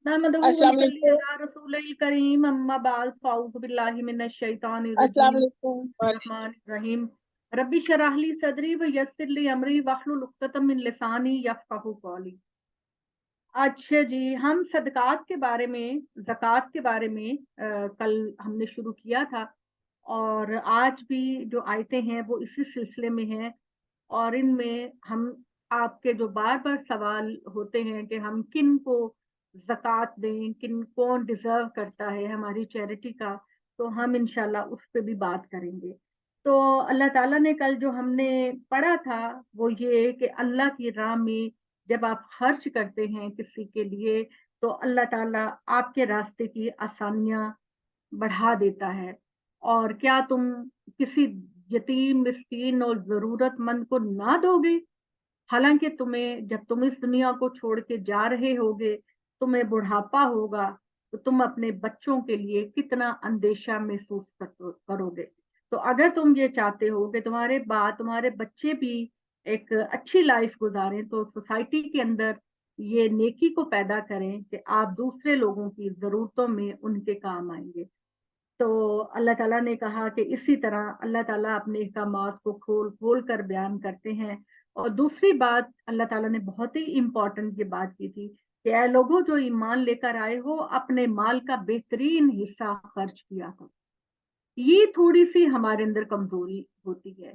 नहमदुहु व अस्सलाम नसल्ली वालेकुम। अला रसूलिल करीम, अम्मा बाद, फ़अऊज़ु बिल्लाहि मिनश शैतानिर अस्सलाम रजीम, वालेकुम। बिस्मिर्रहमानिर रहीम। रब्बि शरह ली सदरी व यस्सिर ली अमरी वहलुल उक़्दतम मिन लिसानी यफ़क़हू क़ौली। अच्छा जी, हम सदक़ात के बारे में, ज़कात के बारे में कल हमने शुरू किया था, और आज भी जो आयतें हैं वो इसी सिलसिले में हैं। और इनमें हम आपके जो बार-बार सवाल होते हैं कि हम किन को ज़कात दें, कौन डिज़र्व करता है हमारी चैरिटी का, तो हम इंशाल्लाह उस पे भी बात करेंगे। तो अल्लाह ताला ने कल जो हमने पढ़ा था वो ये कि अल्लाह की राह में जब आप खर्च करते हैं किसी के लिए, तो अल्लाह ताला आपके रास्ते की आसानियाँ बढ़ा देता है। और क्या तुम किसी यतीम, मिस्कीन और ज़रूरतमंद को ना दोगे? हालाँकि तुम्हें, जब तुम इस दुनिया को छोड़ के जा रहे होगे, तुम्हें बुढ़ापा होगा, तो तुम अपने बच्चों के लिए कितना अंदेशा महसूस करोगे। तो अगर तुम ये चाहते हो कि तुम्हारे बाद तुम्हारे बच्चे भी एक अच्छी लाइफ गुजारें, तो सोसाइटी के अंदर ये नेकी को पैदा करें कि आप दूसरे लोगों की ज़रूरतों में उनके काम आएँगे। तो अल्लाह ताला ने कहा कि इसी तरह अल्लाह ताला अपने अहकामात को खोल-खोल कर बयान करते हैं। और दूसरी बात, अल्लाह ताला ने बहुत ही इम्पोर्टेंट ये बात की थी कि ऐ लोगों जो ईमान लेकर आए हो, अपने माल का बेहतरीन हिस्सा खर्च किया करो। ये थोड़ी-सी हमारे अंदर कमज़ोरी होती है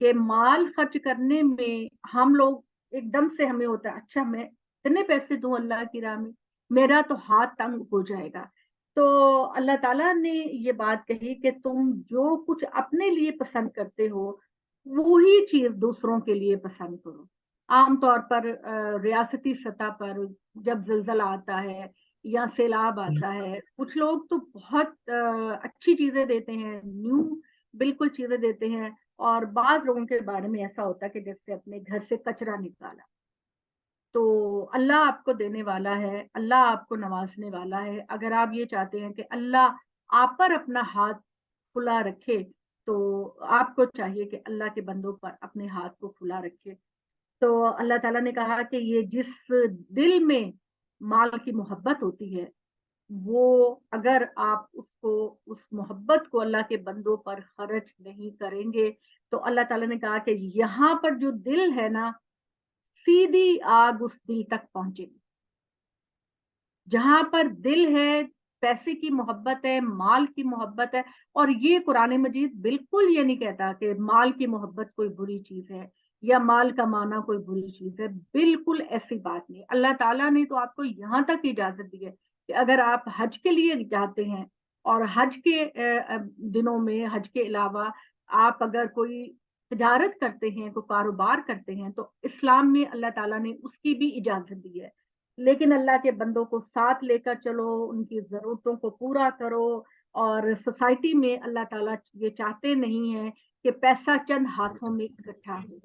कि माल खर्च करने में हम लोग एकदम से हमें होता है, अच्छा मैं इतने पैसे दूँ अल्लाह की राह में, मेरा तो हाथ तंग हो जाएगा। तो अल्लाह ताला ने ये बात कही कि तुम जो कुछ अपने लिए पसंद करते हो, वो ही चीज़ दूसरों के लिए पसंद करो। आम तौर पर रियासती सतह पर जब ज़िलज़ला आता है या सैलाब आता है, कुछ लोग तो बहुत अच्छी चीज़ें देते हैं, न्यू बिल्कुल चीज़ें देते हैं, और बाद लोगों के बारे में ऐसा होता है कि जैसे अपने घर से कचरा निकाला। तो अल्लाह आपको देने वाला है, अल्लाह आपको नवाज़ने वाला है। अगर आप ये चाहते हैं कि अल्लाह आप पर अपना हाथ खुला रखे, तो आपको चाहिए कि अल्लाह के बंदों पर अपने हाथ को खुला रखे। तो अल्लाह ताला ने कहा कि ये जिस दिल में माल की मोहब्बत होती है, वो अगर आप उसको, उस मोहब्बत को अल्लाह के बंदों पर खर्च नहीं करेंगे, तो अल्लाह ताला ने कहा कि यहाँ पर जो दिल है ना, सीधी आग उस दिल तक पहुंचेगी। जहां पर दिल है, पैसे की मोहब्बत है, माल की मोहब्बत है। और ये कुरान मजीद बिल्कुल ये नहीं कहता कि माल की मोहब्बत कोई बुरी चीज है या माल कमाना कोई बुरी चीज है। बिल्कुल ऐसी बात नहीं। अल्लाह ताला ने तो आपको यहाँ तक इजाजत दी है कि अगर आप हज के लिए जाते हैं, और हज के दिनों में, हज के अलावा आप अगर कोई तजारत करते हैं, कोई कारोबार करते हैं, तो इस्लाम में अल्लाह ताला ने उसकी भी इजाजत दी है। लेकिन अल्लाह के बंदों को साथ लेकर चलो, उनकी ज़रूरतों को पूरा करो। और सोसाइटी में अल्लाह ताला ये चाहते नहीं है कि पैसा चंद हाथों में इकट्ठा हो।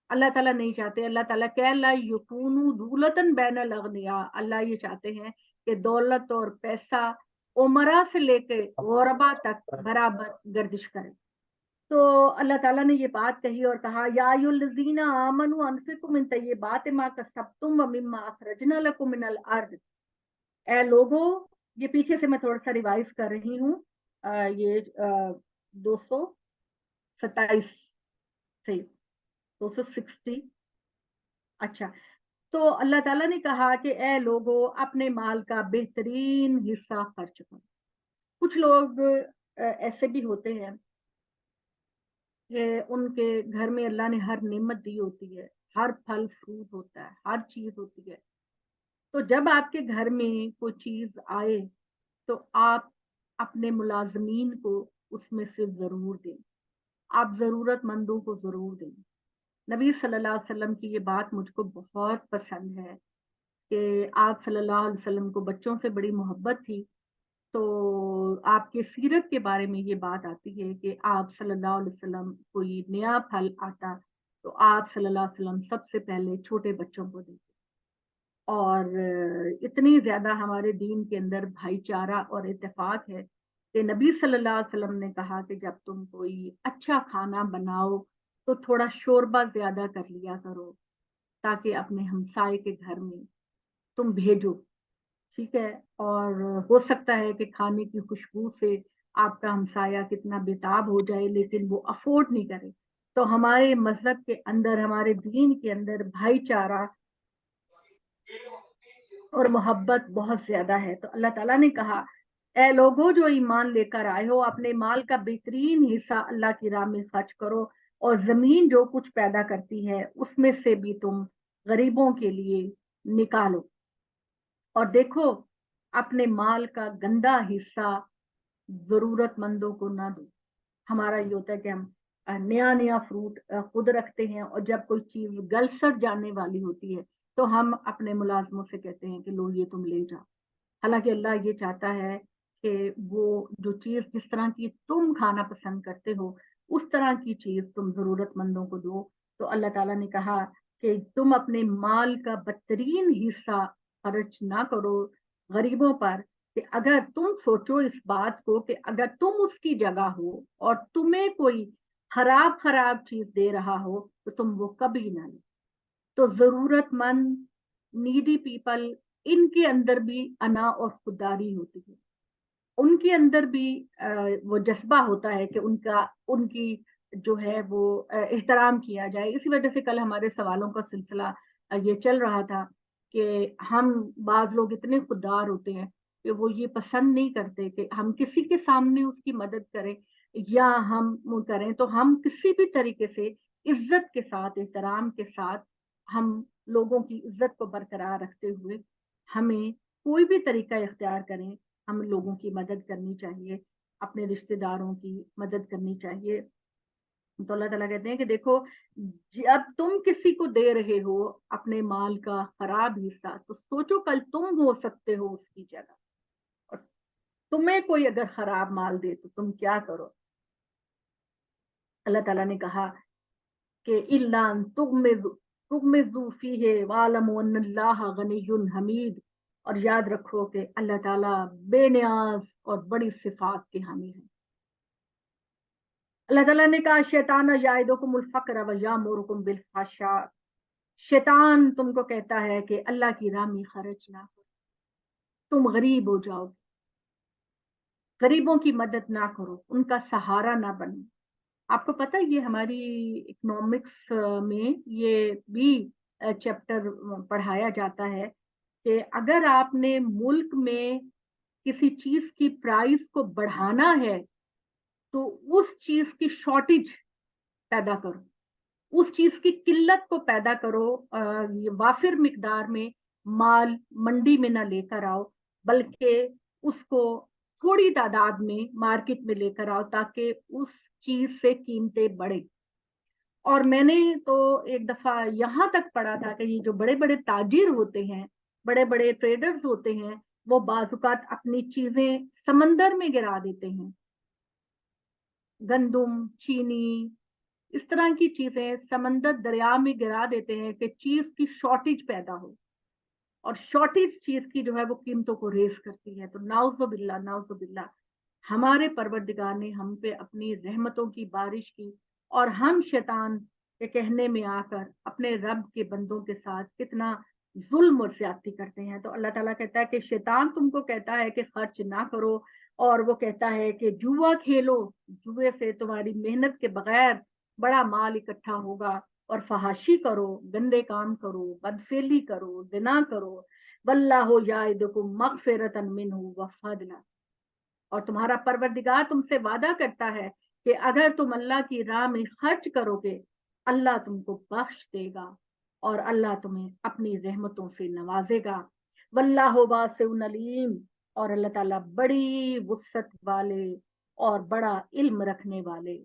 अल्लाह ताला नहीं चाहते। अल्लाह ताला कह ला युकूनु दूलतन बैनल अगनिया, अल्लाह ये चाहते हैं कि दौलत और पैसा उमरा से लेके गौरबा तक बराबर गर्दिश करे। तो अल्लाह ताला ने ये बात कही और कहा, या अय्युहल्लज़ीना आमनू अनफिकू मिन तय्यिबाति मा कसब्तुम व मिम्मा अखरजना लकुम मिनल अर्द। ए लोगो, ये पीछे से मैं थोड़ा सा रिवाइज कर रही हूँ। ये 227 से 260। अच्छा, तो अल्लाह ताला ने कहा कि ए लोगो, अपने माल का बेहतरीन हिस्सा खर्च करो। कुछ लोग ऐसे भी होते हैं कि उनके घर में अल्लाह ने हर नेमत दी होती है, हर फल फ्रूट होता है, हर चीज होती है। तो जब आपके घर में कोई चीज आए, तो आप अपने मुलाजमीन को उसमें से जरूर दें, आप जरूरतमंदों को जरूर दें। नबी सल्लल्लाहु अलैहि वसल्लम की ये बात मुझको बहुत पसंद है कि आप सल्लल्लाहु अलैहि वसल्लम को बच्चों से बड़ी मोहब्बत थी। तो आपके सीरत के बारे में ये बात आती है कि आप सल्लल्लाहु अलैहि वसल्लम कोई नया फल आता, तो आप सल्लल्लाहु अलैहि वसल्लम सबसे पहले छोटे बच्चों को देते। और इतनी ज्यादा हमारे दीन के अंदर भाईचारा और इत्तेफाक है कि नबी सल्लल्लाहु अलैहि वसल्लम ने कहा कि जब तुम कोई अच्छा खाना बनाओ, तो थोड़ा शोरबा ज्यादा कर लिया करो, ताकि अपने हमसाए के घर में तुम भेजो। ٹھیک ہے، اور ہو سکتا ہے کہ کھانے کی خوشبو سے آپ کا ہمسایہ کتنا بےتاب ہو جائے لیکن وہ افورڈ نہیں کرے. تو ہمارے مذہب کے اندر، ہمارے دین کے اندر بھائی چارہ اور محبت بہت زیادہ ہے. تو اللہ تعالیٰ نے کہا اے لوگوں جو ایمان لے کر آئے ہو، اپنے مال کا بہترین حصہ اللہ کی راہ میں خرچ کرو، اور زمین جو کچھ پیدا کرتی ہے اس میں سے بھی تم غریبوں کے لیے نکالو. اور دیکھو اپنے مال کا گندا حصہ ضرورت مندوں کو نہ دو. ہمارا یہ ہوتا ہے کہ ہم نیا نیا فروٹ خود رکھتے ہیں، اور جب کوئی چیز گل سڑ جانے والی ہوتی ہے تو ہم اپنے ملازموں سے کہتے ہیں کہ لو یہ تم لے جاؤ. حالانکہ اللہ یہ چاہتا ہے کہ وہ جو چیز جس طرح کی تم کھانا پسند کرتے ہو اس طرح کی چیز تم ضرورت مندوں کو دو. تو اللہ تعالیٰ نے کہا کہ تم اپنے مال کا بدترین حصہ خرچ نہ کرو غریبوں پر، کہ اگر تم سوچو اس بات کو کہ اگر تم اس کی جگہ ہو اور تمہیں کوئی خراب خراب چیز دے رہا ہو تو تم وہ کبھی نہ لو. تو ضرورت مند، نیڈی پیپل، ان کے اندر بھی انا اور خودداری ہوتی ہے. ان کے اندر بھی وہ جذبہ ہوتا ہے کہ ان کی جو ہے وہ احترام کیا جائے. اسی وجہ سے کل ہمارے سوالوں کا سلسلہ یہ چل رہا تھا کہ ہم بعض لوگ اتنے خوددار ہوتے ہیں کہ وہ یہ پسند نہیں کرتے کہ ہم کسی کے سامنے اس کی مدد کریں یا ہم کریں. تو ہم کسی بھی طریقے سے عزت کے ساتھ، احترام کے ساتھ، ہم لوگوں کی عزت کو برقرار رکھتے ہوئے ہمیں کوئی بھی طریقہ اختیار کریں، ہم لوگوں کی مدد کرنی چاہیے، اپنے رشتہ داروں کی مدد کرنی چاہیے. تو اللہ تعالیٰ کہتے ہیں کہ دیکھو جب تم کسی کو دے رہے ہو اپنے مال کا خراب حصہ تو سوچو کل تم ہو سکتے ہو اس کی جگہ، اور تمہیں کوئی اگر خراب مال دے تو تم کیا کرو. اللہ تعالیٰ نے کہا کہ اِلَّا تُغْمِضُوا فِيهِ وَاعْلَمُوا أَنَّ اللَّهَ غَنِيٌّ حَمِيدٌ. اور یاد رکھو کہ اللہ تعالیٰ بے نیاز اور بڑی صفات کے حامی ہیں. اللہ تعالیٰ نے کہا شیطان یعدکم الفقر ویامرکم بالفحشاء. شیطان تم کو کہتا ہے کہ اللہ کی راہ میں خرچ نہ کرو، تم غریب ہو جاؤ، غریبوں کی مدد نہ کرو، ان کا سہارا نہ بنو. آپ کو پتہ یہ ہماری اکنامکس میں یہ بھی چیپٹر پڑھایا جاتا ہے کہ اگر آپ نے ملک میں کسی چیز کی پرائز کو بڑھانا ہے تو اس چیز کی شارٹیج پیدا کرو، اس چیز کی قلت کو پیدا کرو. وافر مقدار میں مال منڈی میں نہ لے کر آؤ بلکہ اس کو تھوڑی تعداد میں مارکیٹ میں لے کر آؤ تاکہ اس چیز سے قیمتیں بڑھیں. اور میں نے تو ایک دفعہ یہاں تک پڑھا تھا کہ یہ جو بڑے بڑے تاجر ہوتے ہیں، بڑے بڑے ٹریڈرز ہوتے ہیں، وہ بعض اوقات اپنی چیزیں سمندر میں گرا دیتے ہیں. گندم، چینی، اس طرح کی چیزیں سمندر دریا میں گرا دیتے ہیں کہ چیز کی شارٹیج پیدا ہو، اور شارٹیج چیز کی جو ہے وہ قیمتوں کو ریز کرتی ہے. تو نعوذ باللہ، نعوذ باللہ، ہمارے پروردگار نے ہم پہ اپنی رحمتوں کی بارش کی، اور ہم شیطان کے کہنے میں آ کر اپنے رب کے بندوں کے ساتھ کتنا ظلم اور زیادتی کرتے ہیں. تو اللہ تعالیٰ کہتا ہے کہ شیطان تم کو کہتا ہے کہ خرچ نہ کرو، اور وہ کہتا ہے کہ جوا کھیلو، جوئے سے تمہاری محنت کے بغیر بڑا مال اکٹھا ہوگا، اور فحاشی کرو، گندے کام کرو، بدفعلی کرو، زنا کرو. واللہ یعدکم مغفرۃ منہ وفضلا. اور تمہارا پروردگار تم سے وعدہ کرتا ہے کہ اگر تم اللہ کی راہ میں خرچ کرو گے اللہ تم کو بخش دے گا، اور اللہ تمہیں اپنی رحمتوں سے نوازے گا. واللہ واسع علیم. اور اللہ تعالیٰ بڑی وسعت والے اور بڑا علم رکھنے والے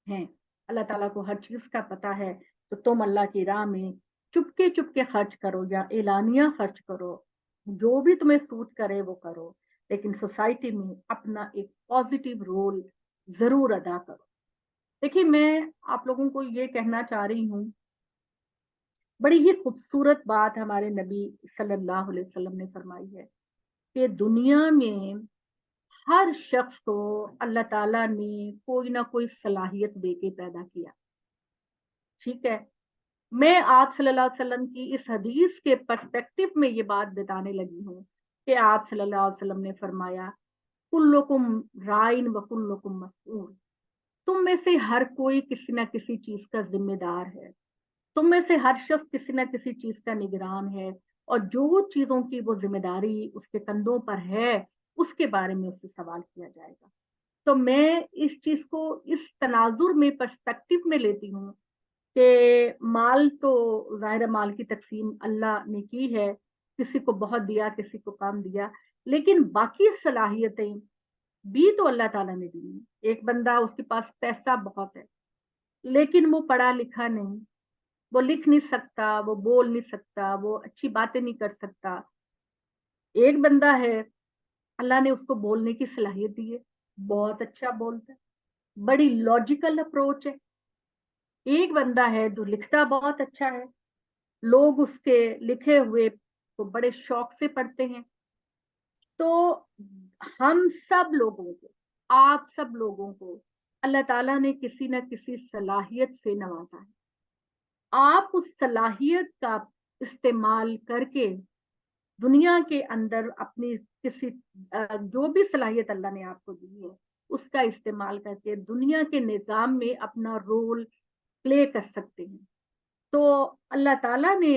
ہیں. اللہ تعالیٰ کو ہر چیز کا پتہ ہے. تو تم اللہ کی راہ میں چپ کے خرچ کرو یا اعلانیہ خرچ کرو، جو بھی تمہیں سوٹ کرے وہ کرو، لیکن سوسائٹی میں اپنا ایک پازیٹیو رول ضرور ادا کرو. دیکھیے میں آپ لوگوں کو یہ کہنا چاہ رہی ہوں، بڑی ہی خوبصورت بات ہمارے نبی صلی اللہ علیہ وسلم نے فرمائی ہے کہ دنیا میں ہر شخص کو اللہ تعالیٰ نے کوئی نہ کوئی صلاحیت دے کے پیدا کیا. ٹھیک ہے، میں آپ صلی اللہ علیہ وسلم کی اس حدیث کے پرسپیکٹو میں یہ بات بتانے لگی ہوں کہ आप सल्लल्लाहु अलैहि वसल्लम ने फरमाया, कुल्लुकुम राइन व कुल्लुकुम मसऊल, तुम में से हर कोई किसी न किसी चीज का जिम्मेदार है, तुम में से हर शख्स किसी न किसी चीज का निगरान है, और जो चीजों की वो जिम्मेदारी उसके कंधों पर है उसके बारे में उससे सवाल किया जाएगा। तो मैं इस चीज को इस तनाजुर में पर्सपेक्टिव में लेती हूँ कि माल तो ज़ाहिर है माल की तकसीम अल्लाह ने की है, किसी को बहुत दिया, किसी को कम दिया, लेकिन बाकी सलाहियतें भी तो अल्लाह ताला ने दी हैं। एक बंदा उसके पास पैसा बहुत है, लेकिन वो पढ़ा लिखा नहीं, वो लिख नहीं सकता, वो बोल नहीं सकता, वो अच्छी बातें नहीं कर सकता। एक बंदा है, अल्लाह ने उसको बोलने की सलाहियत दी है, बहुत अच्छा बोलता है, बड़ी लॉजिकल अप्रोच है। एक बंदा है जो लिखता बहुत अच्छा है, लोग उसके लिखे हुए को बड़े शौक से पढ़ते हैं। तो हम सब लोगों को, आप सब लोगों को अल्लाह ताला ने किसी न किसी सलाहियत से नवाजा है। आप उस सलाहियत का इस्तेमाल करके दुनिया के अंदर अपनी किसी जो भी सलाहियत अल्लाह ने आपको दी है उसका इस्तेमाल करके दुनिया के निज़ाम में अपना रोल प्ले कर सकते हैं। तो अल्लाह ताला ने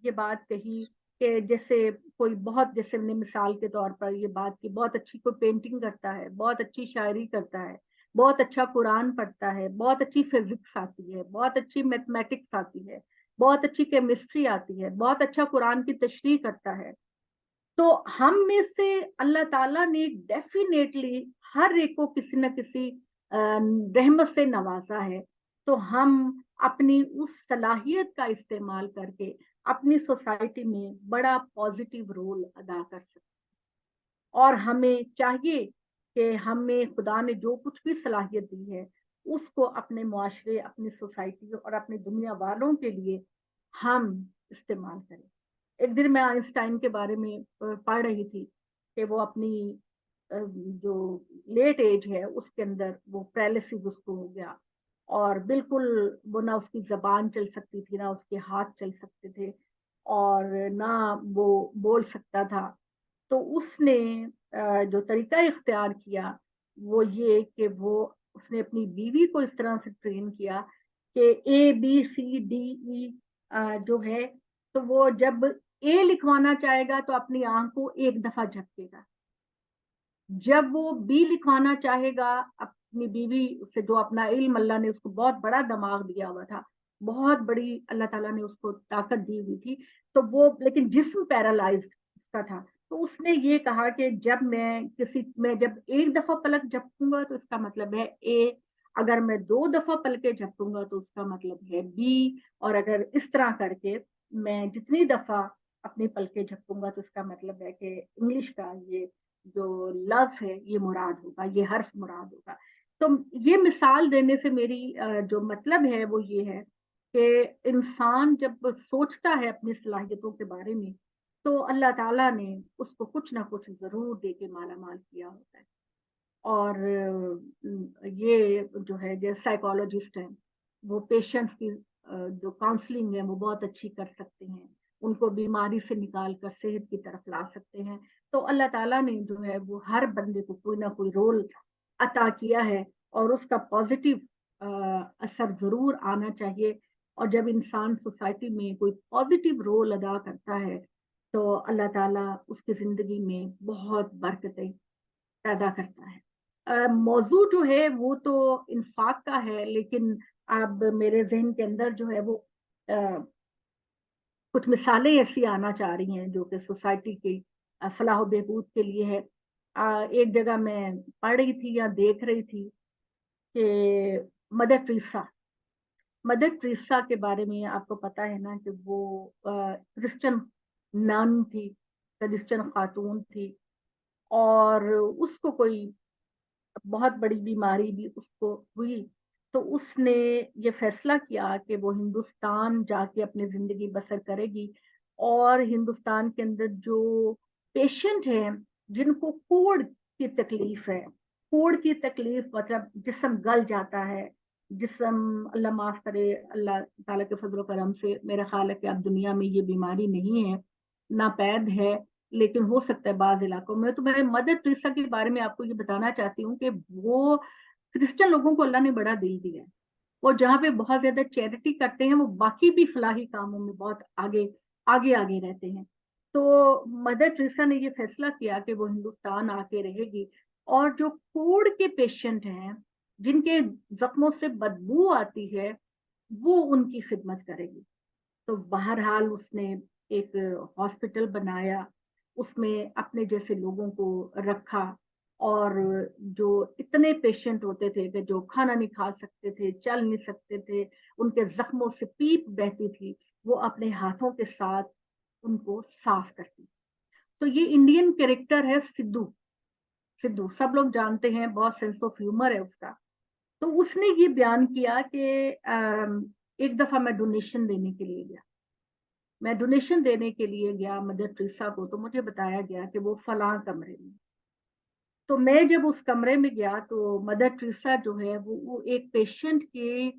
ये बात कही कि जैसे कोई बहुत, जैसे हमने मिसाल के तौर पर ये बात की, बहुत अच्छी कोई पेंटिंग करता है, बहुत अच्छी शायरी करता है, बहुत अच्छा कुरान पढ़ता है, बहुत अच्छी फिजिक्स आती है, बहुत अच्छी मैथमेटिक्स आती है, बहुत अच्छी केमिस्ट्री आती है, बहुत अच्छा कुरान की तशरीह करता है। तो हम में से अल्लाह ताला ने डेफिनेटली हर एक को किसी न किसी रहमत से नवाजा है। तो हम अपनी उस सलाहियत का इस्तेमाल करके अपनी सोसाइटी में बड़ा पॉजिटिव रोल अदा कर सकते हैं। और हमें चाहिए कि हमें खुदा ने जो कुछ भी सलाहियत दी है उसको अपने मुआशरे, अपनी सोसाइटी और अपनी दुनिया वालों के लिए हम इस्तेमाल करें। एक दिन मैं आइंस्टाइन के बारे में पढ़ रही थी कि वो अपनी जो लेट एज है उसके अंदर वो पैरालिसिस उसको हो गया, और बिल्कुल वो ना उसकी जबान चल सकती थी, ना उसके हाथ चल सकते थे, और ना वो बोल सकता था। तो उसने जो तरीका इख्तियार किया वो ये कि वो उसने अपनी बीवी को इस तरह से ट्रेन किया कि ABCDE जो है, तो वो जब ए लिखवाना चाहेगा तो अपनी आंख को एक दफा झपकेगा, जब वो बी लिखवाना चाहेगा अपनी बीवी से, जो अपना इल्म अल्लाह ने उसको बहुत बड़ा दिमाग दिया हुआ था, बहुत बड़ी अल्लाह ताला ने उसको ताकत दी हुई थी, तो वो लेकिन जिस्म पैरालाइज्ड उसका था। तो उसने ये कहा कि मैं जब एक दफा पलक झपकूंगा तो इसका मतलब है ए, अगर मैं दो दफा पलके झपकूंगा तो उसका मतलब है बी, और अगर इस तरह करके मैं जितनी दफा अपनी पलके झपकूंगा तो इसका मतलब है कि इंग्लिश का ये जो लफ्ज है ये मुराद होगा, ये हर्फ मुराद होगा। तो ये मिसाल देने से मेरी जो मतलब है वो ये है कि इंसान जब सोचता है अपनी सलाहियतों के बारे में तो अल्लाह ताला ने उसको कुछ ना कुछ जरूर दे के माला माल किया होता है। और ये जो है जो साइकोलॉजिस्ट हैं वो पेशेंट्स की जो काउंसलिंग है वो बहुत अच्छी कर सकते हैं, उनको बीमारी से निकाल कर सेहत की तरफ ला सकते हैं। तो अल्लाह ताला ने जो है वो हर बंदे को कोई ना कोई रोल अता किया है, और उसका पॉजिटिव असर जरूर आना चाहिए। और जब इंसान सोसाइटी में कोई पॉजिटिव रोल अदा करता है तो अल्लाह ताला उसकी जिंदगी में बहुत बरकतें पैदा करता है। मौजू जो है वो तो इंफाक का है, लेकिन अब मेरे जहन के अंदर जो है वो अ, कुछ मिसालें ऐसी आना चाह रही हैं जो कि सोसाइटी की फलाह बहबूद के लिए है। एक जगह मैं पढ़ रही थी या देख रही थी कि मदर टेरेसा, मदर टेरेसा के बारे में आपको पता है ना कि वो क्रिश्चियन नन थी, क्रिश्चियन खातून थी, और उसको कोई बहुत बड़ी बीमारी भी उसको हुई। तो उसने ये फैसला किया कि वो हिंदुस्तान जाके अपनी जिंदगी बसर करेगी, और हिंदुस्तान के अंदर जो पेशेंट हैं जिनको कोढ़ की तकलीफ है, कोढ़ की तकलीफ मतलब जिस्म गल जाता है, जिस्म, अल्लाह माफ करे, अल्लाह ताला के फजल करम से मेरा ख्याल है कि अब दुनिया में ये बीमारी नहीं है, नापैद है, लेकिन हो सकता है बाज इलाकों में। तो मैं मदर टेरेसा के बारे में आपको ये बताना चाहती हूँ कि वो क्रिश्चियन लोगों को अल्लाह ने बड़ा दिल दिया है। वो जहाँ पे बहुत ज्यादा चैरिटी करते हैं, वो बाकी भी फलाही कामों में बहुत आगे आगे आगे रहते हैं। तो मदर टेरेसा ने ये फैसला किया कि वो हिंदुस्तान आके रहेगी, और जो कोढ़ के पेशेंट हैं, जिनके जख्मों से बदबू आती है, वो उनकी खिदमत करेगी। तो बहरहाल उसने एक हॉस्पिटल बनाया, उसमें अपने जैसे लोगों को रखा, और जो इतने पेशेंट होते थे कि जो खाना नहीं खा सकते थे, चल नहीं सकते थे, उनके जख्मों से पीप बहती थी, वो अपने हाथों के साथ उनको साफ करती। तो ये इंडियन कैरेक्टर है सिद्धू। सिद्धू सब लोग जानते हैं, बहुत सेंस ऑफ ह्यूमर है उसका। तो उसने ये बयान किया कि एक दफा मैं डोनेशन देने के लिए गया। मैं डोनेशन देने के लिए गया मदर टेरेसा को, तो मुझे बताया गया कि वो फलां कमरे में। तो मैं जब उस कमरे में गया तो मदर टेरेसा जो है वो एक पेशेंट के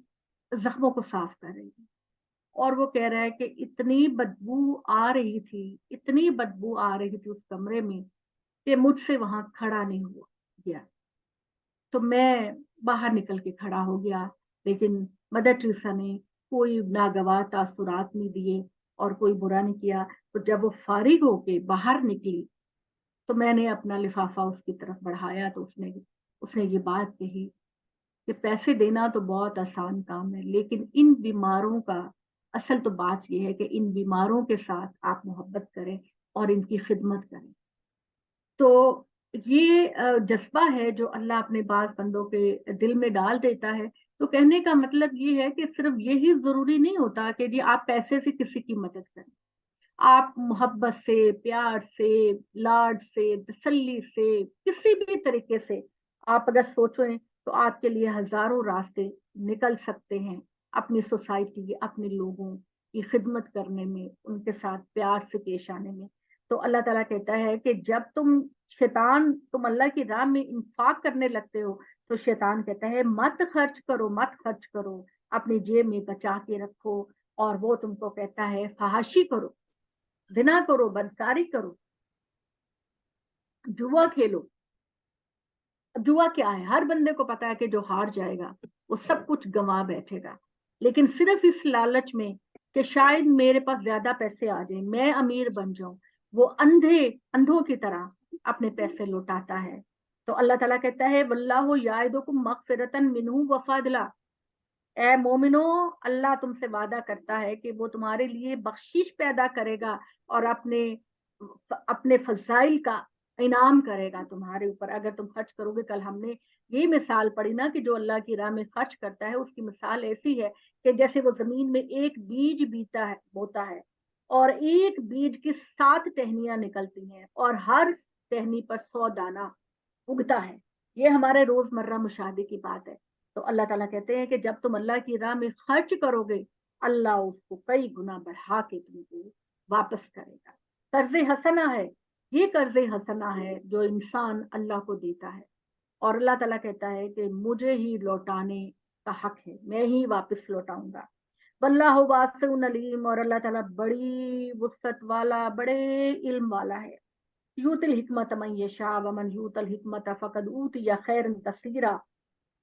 जख्मों को साफ कर रही है, और वो कह रहा है कि इतनी बदबू आ रही थी, इतनी बदबू आ रही थी उस कमरे में कि मुझसे वहां खड़ा नहीं हुआ गया। तो मैं बाहर निकल के खड़ा हो गया, लेकिन मदर टेरेसा ने कोई नागवार तासुरात नहीं दिए और कोई बुरा नहीं किया। तो जब वो फारिग होके बाहर निकली, तो मैंने अपना लिफाफा उसकी तरफ बढ़ाया, तो उसने उसने ये बात कही कि पैसे देना तो बहुत आसान काम है, लेकिन इन बीमारों का असल तो बात यह है कि इन बीमारों के साथ आप मोहब्बत करें और इनकी खिदमत करें। तो ये जज्बा है जो अल्लाह अपने बाज बंदों के दिल में डाल देता है। तो कहने का मतलब ये है कि सिर्फ यही जरूरी नहीं होता कि जी आप पैसे से किसी की मदद करें। आप मोहब्बत से, प्यार से, लाड से, तसल्ली से, किसी भी तरीके से आप अगर सोचें तो आपके लिए हजारों रास्ते निकल सकते हैं, अपनी सोसाइटी, अपने लोगों की खिदमत करने में, उनके साथ प्यार से पेश आने में। तो अल्लाह ताला कहता है कि जब तुम अल्लाह की राह में इंफाक करने लगते हो, तो शैतान कहता है मत खर्च करो, मत खर्च करो, अपनी जेब में बचा के रखो। और वो तुमको कहता है फहाशी करो, जिना करो, बदकारी करो, जुआ खेलो। अब जुआ क्या है? हर बंदे को पता है कि जो हार जाएगा वो सब कुछ गंवा बैठेगा, लेकिन सिर्फ इस लालच में कि शायद मेरे पास ज्यादा पैसे आ जाएं, मैं अमीर बन जाऊं, वो अंधों की तरह अपने पैसे लौटाता है। तो अल्लाह ताला कहता है वल्लाहु याइदुकुम मगफिरतन मिनहु व फदला। ए मोमिनो, अल्लाह तुमसे वादा करता है कि वो तुम्हारे लिए बख्शिश पैदा करेगा और अपने अपने फजाइल का इनाम करेगा तुम्हारे ऊपर, अगर तुम खर्च करोगे। कल हमने ये मिसाल पढ़ी ना कि जो अल्लाह की राह में खर्च करता है, उसकी मिसाल ऐसी है कि जैसे वो जमीन में एक बीज बीता है, बोता है, और एक बीज की 7 टहनियां निकलती हैं, और हर टहनी पर 100 दाना उगता है। ये हमारे रोजमर्रा मुशाहदे की बात है। तो अल्लाह ताला कहते हैं कि जब तुम अल्लाह की राह में खर्च करोगे, अल्लाह उसको कई गुना बढ़ा के तुमको वापस करेगा। कर्ज हसना है, ये कर्ज हसना है जो इंसान अल्लाह को देता है, और अल्लाह ताला कहता है कि मुझे ही लौटाने का हक है, मैं ही वापस लौटाऊंगा। वल्लाहु वासिउन अलीम, और अल्लाह ताला बड़ी वुसअत वाला, बड़े इल्म वाला है। यूतिल हिकमत मन यशा वमन यूतल हिकमत फकद ऊतिया खैरन कसीरा।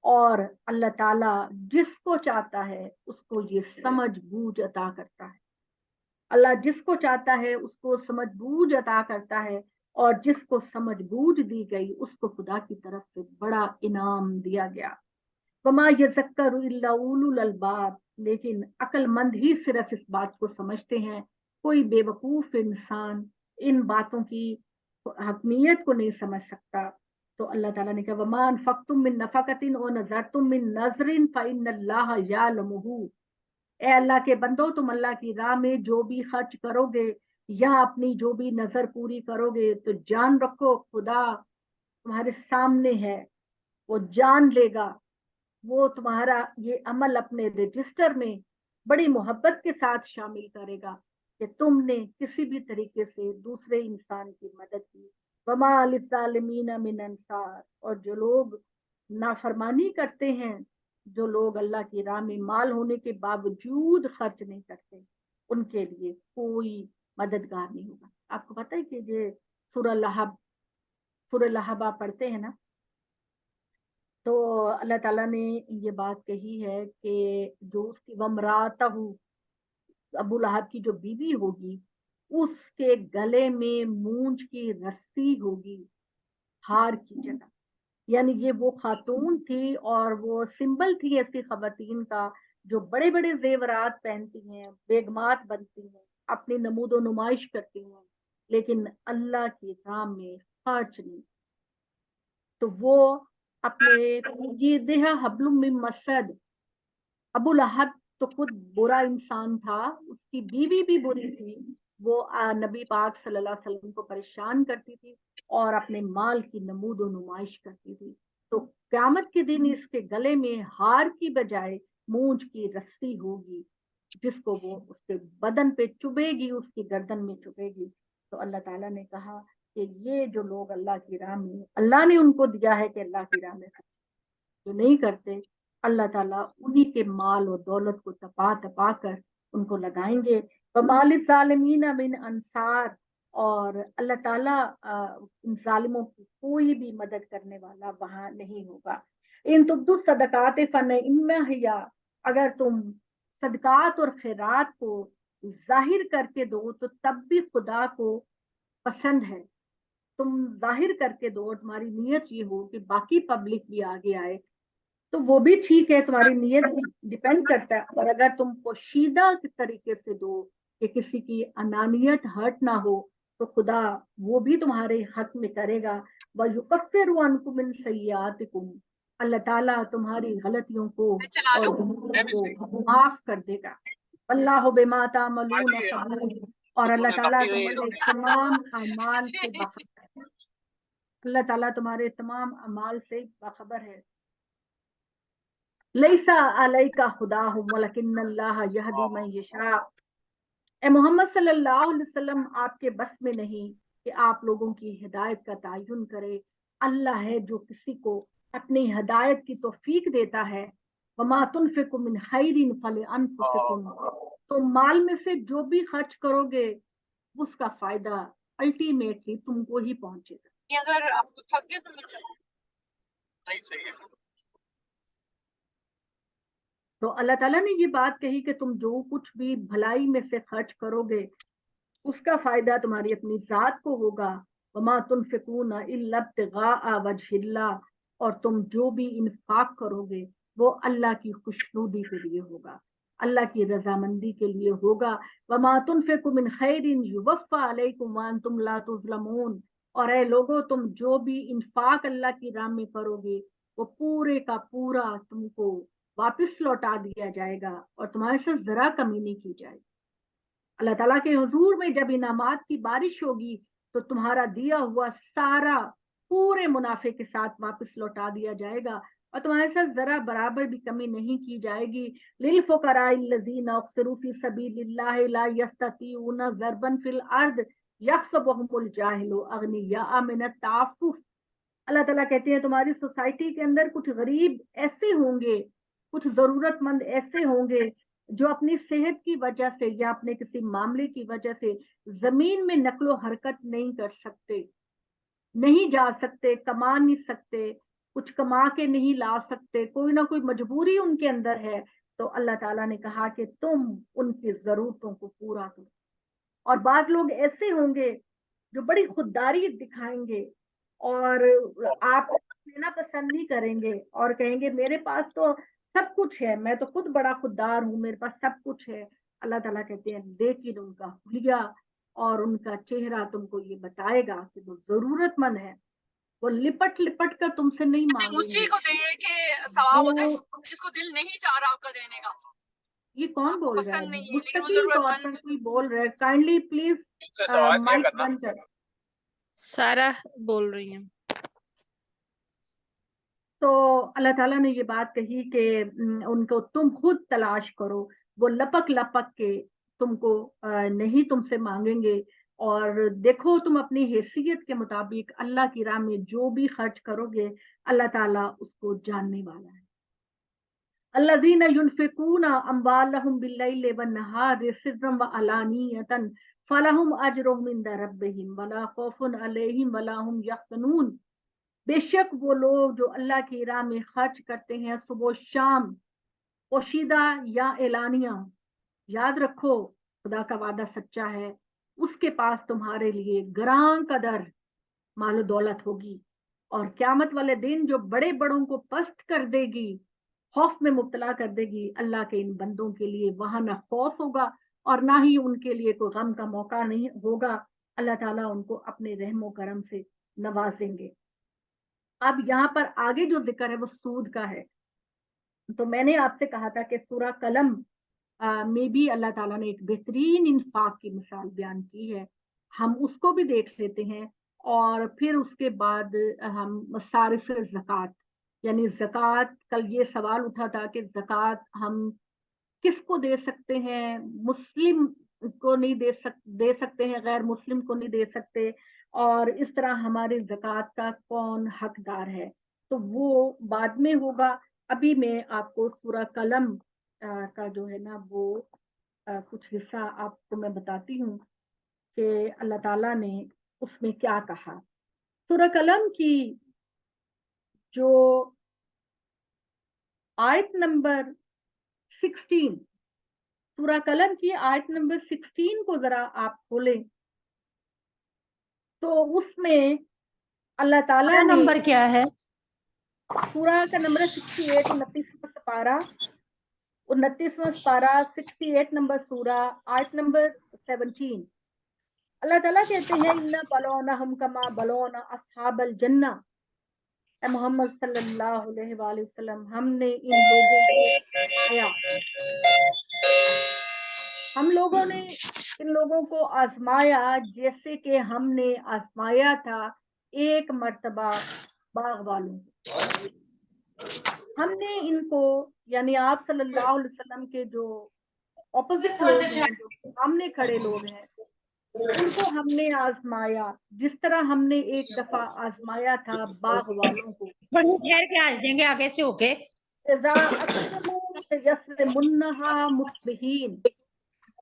और अल्लाह ताला जिसको चाहता है उसको ये समझ बूझ अता करता है। अल्लाह जिसको चाहता है उसको समझ बूझ अता करता है, और जिसको समझ बूझ दी गई उसको खुदा की तरफ से बड़ा इनाम दिया गया। वमा यज़क्करु इल्ला उलुल अलबाब, लेकिन अक्लमंद ही सिर्फ इस बात को समझते हैं। कोई बेवकूफ इंसान इन बातों की अहमियत को नहीं समझ सकता। तो अल्लाह ताला ने कहा वमा अनफक्तुम मिन नफकतिन व नज़रतुम मिन नज़रिन फ़इन्नल्लाह यअलमुहु। ए अल्लाह के बंदो, तुम अल्लाह की राह में जो भी खर्च करोगे या अपनी जो भी नजर पूरी करोगे, तो जान रखो खुदा तुम्हारे सामने है, वो जान लेगा। वो तुम्हारा ये अमल अपने रजिस्टर में बड़ी मोहब्बत के साथ शामिल करेगा कि तुमने किसी भी तरीके से दूसरे इंसान की मदद की। वमा लिज़ालिमीन मिन अंसार, और जो लोग नाफरमानी करते हैं, जो लोग अल्लाह की राह में माल होने के बावजूद खर्च नहीं करते, उनके लिए कोई मददगार नहीं होगा। آپ کو پتہ ہے کہ یہ سورہ لہب آپ پڑھتے ہیں نا، تو اللہ تعالیٰ نے یہ بات کہی ہے کہ جو اس کی ومراتہ، ابو لہب کی جو بیوی ہوگی، اس کے گلے میں مونج کی رسی ہوگی ہار کی جگہ. یعنی یہ وہ خاتون تھی اور وہ سمبل تھی ایسی خواتین کا جو بڑے بڑے زیورات پہنتی ہیں، بیگمات بنتی ہیں، اپنی نمود و نمائش کرتی ہیں، لیکن اللہ کی راہ میں خرچ نہیں. تو وہ اپنے یہ دیہا حبل من مسد، ابو لہب تو خود برا انسان تھا، اس کی بیوی بھی بری تھی، وہ نبی پاک صلی اللہ علیہ وسلم کو پریشان کرتی تھی اور اپنے مال کی نمود و نمائش کرتی تھی. تو قیامت کے دن اس کے گلے میں ہار کی بجائے مونج کی رسی ہوگی، جس کو وہ اس کے بدن پہ چبھے گی، اس کی گردن میں چبھے گی. تو اللہ تعالیٰ نے کہا کہ یہ جو لوگ اللہ کی راہ میں، اللہ نے ان کو دیا ہے کہ اللہ کی راہ میں جو نہیں کرتے، اللہ تعالیٰ انہی کے مال اور دولت کو تپا تپا کر ان کو لگائیں گے. وَمَا لِلظَّالِمِينَ مِنْ انصار، اور اللہ تعالیٰ ان ظالموں کی کوئی بھی مدد کرنے والا وہاں نہیں ہوگا. ان تبدو صدقات فنعما ہی، اگر تم صدقات اور خیرات کو ظاہر کر کے دو تو تب بھی خدا کو پسند ہے. تم ظاہر کر کے دو، تمہاری نیت یہ ہو کہ باقی پبلک بھی آگے آئے، تو وہ بھی ٹھیک ہے، تمہاری نیت ڈیپینڈ کرتا ہے. اور اگر تم پوشیدہ طریقے سے دو کہ کسی کی انانیت ہرٹ نہ ہو، تو خدا وہ بھی تمہارے حق میں کرے گا. وَيُكَفِّرُ عَنْكُم مِّن سَيِّئَاتِكُم، اللہ تعالیٰ تمہاری غلطیوں کو اور گناہوں کو معاف کر دے گا. اللہ بما تعملون خبیر، اور اللہ تعالیٰ تمہارے تمام اعمال سے باخبر ہے. اللہ تعالیٰ تمہارے تمام اعمال سے باخبر ہے. لیسا علیک ہداہم ولکن اللہ یہدی من یشاء، اے محمد صلی اللہ علیہ وسلم آپ کے بس میں نہیں کہ آپ لوگوں کی ہدایت کا تعین کرے. اللہ ہے جو کسی کو اپنی ہدایت کی توفیق دیتا ہے. وما تنفقوا من خیر فلانفسکم، تم مال میں سے جو بھی خرچ کرو گے اس کا فائدہ الٹیمیٹلی تم کو ہی پہنچے گا. اگر آپ کو تھک گئے تو میں چلوں. صحیح ہے. تو اللہ تعالیٰ نے یہ بات کہی کہ تم جو کچھ بھی بھلائی میں سے خرچ کرو گے اس کا فائدہ تمہاری اپنی ذات کو ہوگا. وما تنفقون الا ابتغاء وجہ اللہ، اور تم جو بھی انفاق کرو گے وہ اللہ کی خوشنودی کے لیے ہوگا، اللہ کی رضامندی کے لیے ہوگا. وما تنفقوا من خیر یوفى علیکم وانتم لا تظلمون، اور اے لوگو تم جو بھی انفاق اللہ کی راہ میں کرو گے وہ پورے کا پورا تم کو واپس لوٹا دیا جائے گا اور تمہارے ساتھ ذرا کمی نہیں کی جائے گی. اللہ تعالیٰ کے حضور میں جب انعامات کی بارش ہوگی تو تمہارا دیا ہوا سارا پورے منافع کے ساتھ واپس لوٹا دیا جائے گا اور تمہارے ساتھ ذرا برابر بھی کمی نہیں کی جائے گی. للفقراء الذین احصروا فی سبیل اللہ لا یستطیعون ضربا فی الارض یحسبهم الجاہل اغنیاء من التعفف، اللہ تعالیٰ کہتے ہیں تمہاری سوسائٹی کے اندر کچھ غریب ایسے ہوں گے، کچھ ضرورت مند ایسے ہوں گے جو اپنی صحت کی وجہ سے یا اپنے کسی معاملے کی وجہ سے زمین میں نقل و حرکت نہیں کر سکتے، نہیں جا سکتے، کما نہیں سکتے، کچھ کما کے نہیں لا سکتے، کوئی نہ کوئی مجبوری ان کے اندر ہے. تو اللہ تعالیٰ نے کہا کہ تم ان کی ضرورتوں کو پورا کرو. اور بعض لوگ ایسے ہوں گے جو بڑی خودداری دکھائیں گے اور آپ لینا پسند نہیں کریں گے اور کہیں گے میرے پاس تو سب کچھ ہے، میں تو خود بڑا خوددار ہوں، میرے پاس سب کچھ ہے. اللہ تعالیٰ کہتے ہیں لیکن ان کا حلیہ اور ان کا چہرہ تم کو یہ بتائے گا کہ وہ ضرورت مند ہے، وہ لپٹ لپٹ کر تم سے نہیں مانگیں گے. اسی کو دے کہ ثواب ہوتا ہے جس کو دل نہیں چاہ رہا آپ کا دینے کا. یہ کون بول رہا ہے؟ مستقل طور پر کوئی بول رہا ہے. کائنڈلی پلیز مائک بند کر. سارا بول رہی ہیں. تو اللہ تعالیٰ نے یہ بات کہی کہ ان کو تم خود تلاش کرو، وہ لپک لپک کے تم کو نہیں تم سے مانگیں گے. اور دیکھو تم اپنی حیثیت کے مطابق اللہ کی راہ میں جو بھی خرچ کرو گے اللہ تعالیٰ اس کو جاننے والا ہے. الذین ينفقون اموالهم باللیل والنہار سرا وعلانیۃ फलहुम अजरुहुम इंदा रब्बिहिम वला खौफुन अलैहिम वला हुम यहज़नून। बेशक वो लोग जो अल्लाह की राह में खर्च करते हैं सुबह शाम, पोशीदा या एलानिया, याद रखो खुदा का वादा सच्चा है, उसके पास तुम्हारे लिए ग्रां कदर मालो दौलत होगी। और क्यामत वाले दिन जो बड़े बड़ों को पस्त कर देगी, खौफ में मुब्तला कर देगी, अल्लाह के इन बंदों के लिए वहां ना खौफ होगा और ना ही उनके लिए कोई गम का मौका नहीं होगा। अल्लाह ताला उनको अपने रहमो करम से नवाजेंगे। अब यहाँ पर आगे जो जिक्र है वो सूद का है। तो मैंने आपसे कहा था कि सूरह कलम में भी अल्लाह ताला ने एक बेहतरीन इंफाक की मिसाल बयान की है, हम उसको भी देख लेते हैं। और फिर उसके बाद हम सारिफ ज़कात, यानी ज़कात, कल ये सवाल उठा था कि ज़कात हम किसको दे सकते हैं, मुस्लिम को नहीं दे सकते हैं, गैर मुस्लिम को नहीं दे सकते, और इस तरह हमारे ज़कात का कौन हकदार है, तो वो बाद में होगा। अभी मैं आपको सूरह कलम का जो है ना वो कुछ हिस्सा आपको मैं बताती हूँ कि अल्लाह ताला ने उसमें क्या कहा। सूरह कलम की जो आयत नंबर 16, सूरह कलम की आयत नंबर 16 को जरा आप खोलें, तो उसमें अल्लाह ताला ने, नंबर क्या है? सूरह का नंबर 68, 29वां पारा, 29वां पारा, 68 नंबर सूरा, आयत नंबर 17। अल्लाह ताला कहते हैं इन्ना बलौना हम कमा बलौना अस्हाबल जन्ना। ए मोहम्मद सल्लल्लाहु अलैहि वसल्लम, हमने इन लोगों को आया, हम लोगों ने इन लोगों को आजमाया जैसे कि हमने आजमाया था एक मर्तबा बाग वालों को। हमने इनको, यानी आप सल्लल्लाहु अलैहि वसल्लम के जो ऑपोजिट लोग हैं, जो सामने खड़े लोग हैं, उनको हमने आजमाया जिस तरह हमने एक दफा आजमाया था बाग वालों को। बड़ी ठहर के आ जाएंगे आगे से होके। इज़ा अक़समू यस्रिमुन्नहा मुस्बिहीन।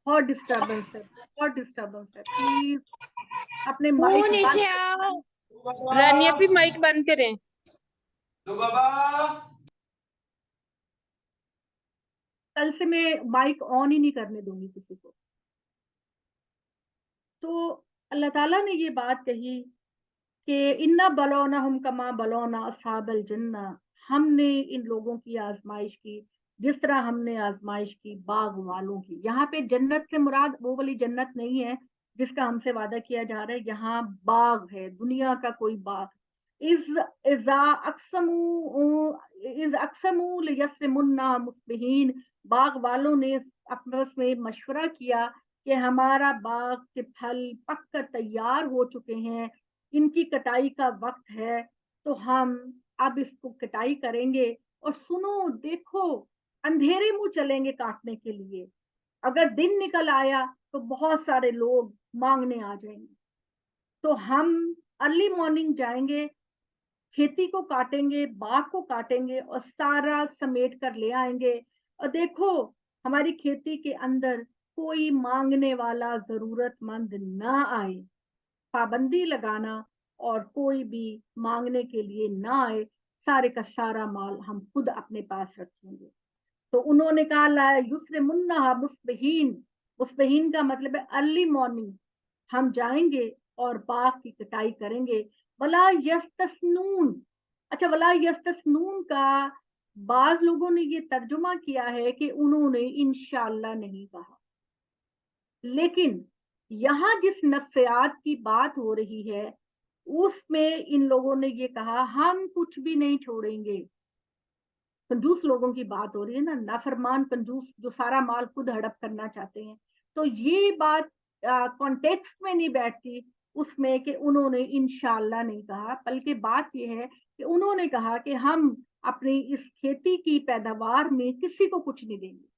बहुत डिस्टर्बेंस है, बहुत डिस्टर्बेंस है, प्लीज अपने वो माइक बंद नीचे करें। आओ। रानिया भी माइक बंद करें। कल से मैं माइक ऑन ही नहीं करने दूंगी किसी को। तो अल्लाह ताला ने ये बात कही कि इन्ना बलौना हम कमा बलौना अस्हाबल जन्ना, हमने इन लोगों की आजमाइश की जिस तरह हमने आजमाइश की बाग वालों की। यहाँ पे जन्नत से मुराद वो वाली जन्नत नहीं है जिसका हमसे वादा किया जा रहा है, यहाँ बाग है, दुनिया का कोई बाग। इज इजा अक्समू इज अक्समू लियस्रिमुन्ना मुस्बिहीन, बाग वालों ने आपस में मशवरा किया कि हमारा बाग के फल पक कर तैयार हो चुके हैं, इनकी कटाई का वक्त है, तो हम अब इसको कटाई करेंगे। और सुनो देखो, अंधेरे मुंह चलेंगे काटने के लिए, अगर दिन निकल आया तो बहुत सारे लोग मांगने आ जाएंगे, तो हम अर्ली मॉर्निंग जाएंगे, खेती को काटेंगे, बाग को काटेंगे और सारा समेट कर ले आएंगे। और देखो हमारी खेती के अंदर कोई मांगने वाला जरूरतमंद ना आए, पाबंदी लगाना और कोई भी मांगने के लिए ना आए, सारे का सारा माल हम खुद अपने पास रखेंगे। तो उन्होंने कहा ला युस्र मुन्ना मुस्बहीन, मुस्बहीन का मतलब है अर्ली मॉर्निंग हम जाएंगे और बाग की कटाई करेंगे। वला यस्तस्नून, अच्छा वला यस्तस्नून का बाज लोगों ने ये तर्जुमा किया है कि उन्होंने इंशाअल्लाह नहीं कहा, लेकिन यहाँ जिस नफ्सियात की बात हो रही है उसमें इन लोगों ने ये कहा हम कुछ भी नहीं छोड़ेंगे। कंजूस लोगों की बात हो रही है ना, नाफरमान कंजूस जो सारा माल खुद हड़प करना चाहते हैं। तो ये बात कॉन्टेक्स्ट में नहीं बैठती उसमें कि उन्होंने इंशाअल्लाह नहीं कहा, बल्कि बात यह है कि उन्होंने कहा कि हम अपनी इस खेती की पैदावार में किसी को कुछ नहीं देंगे।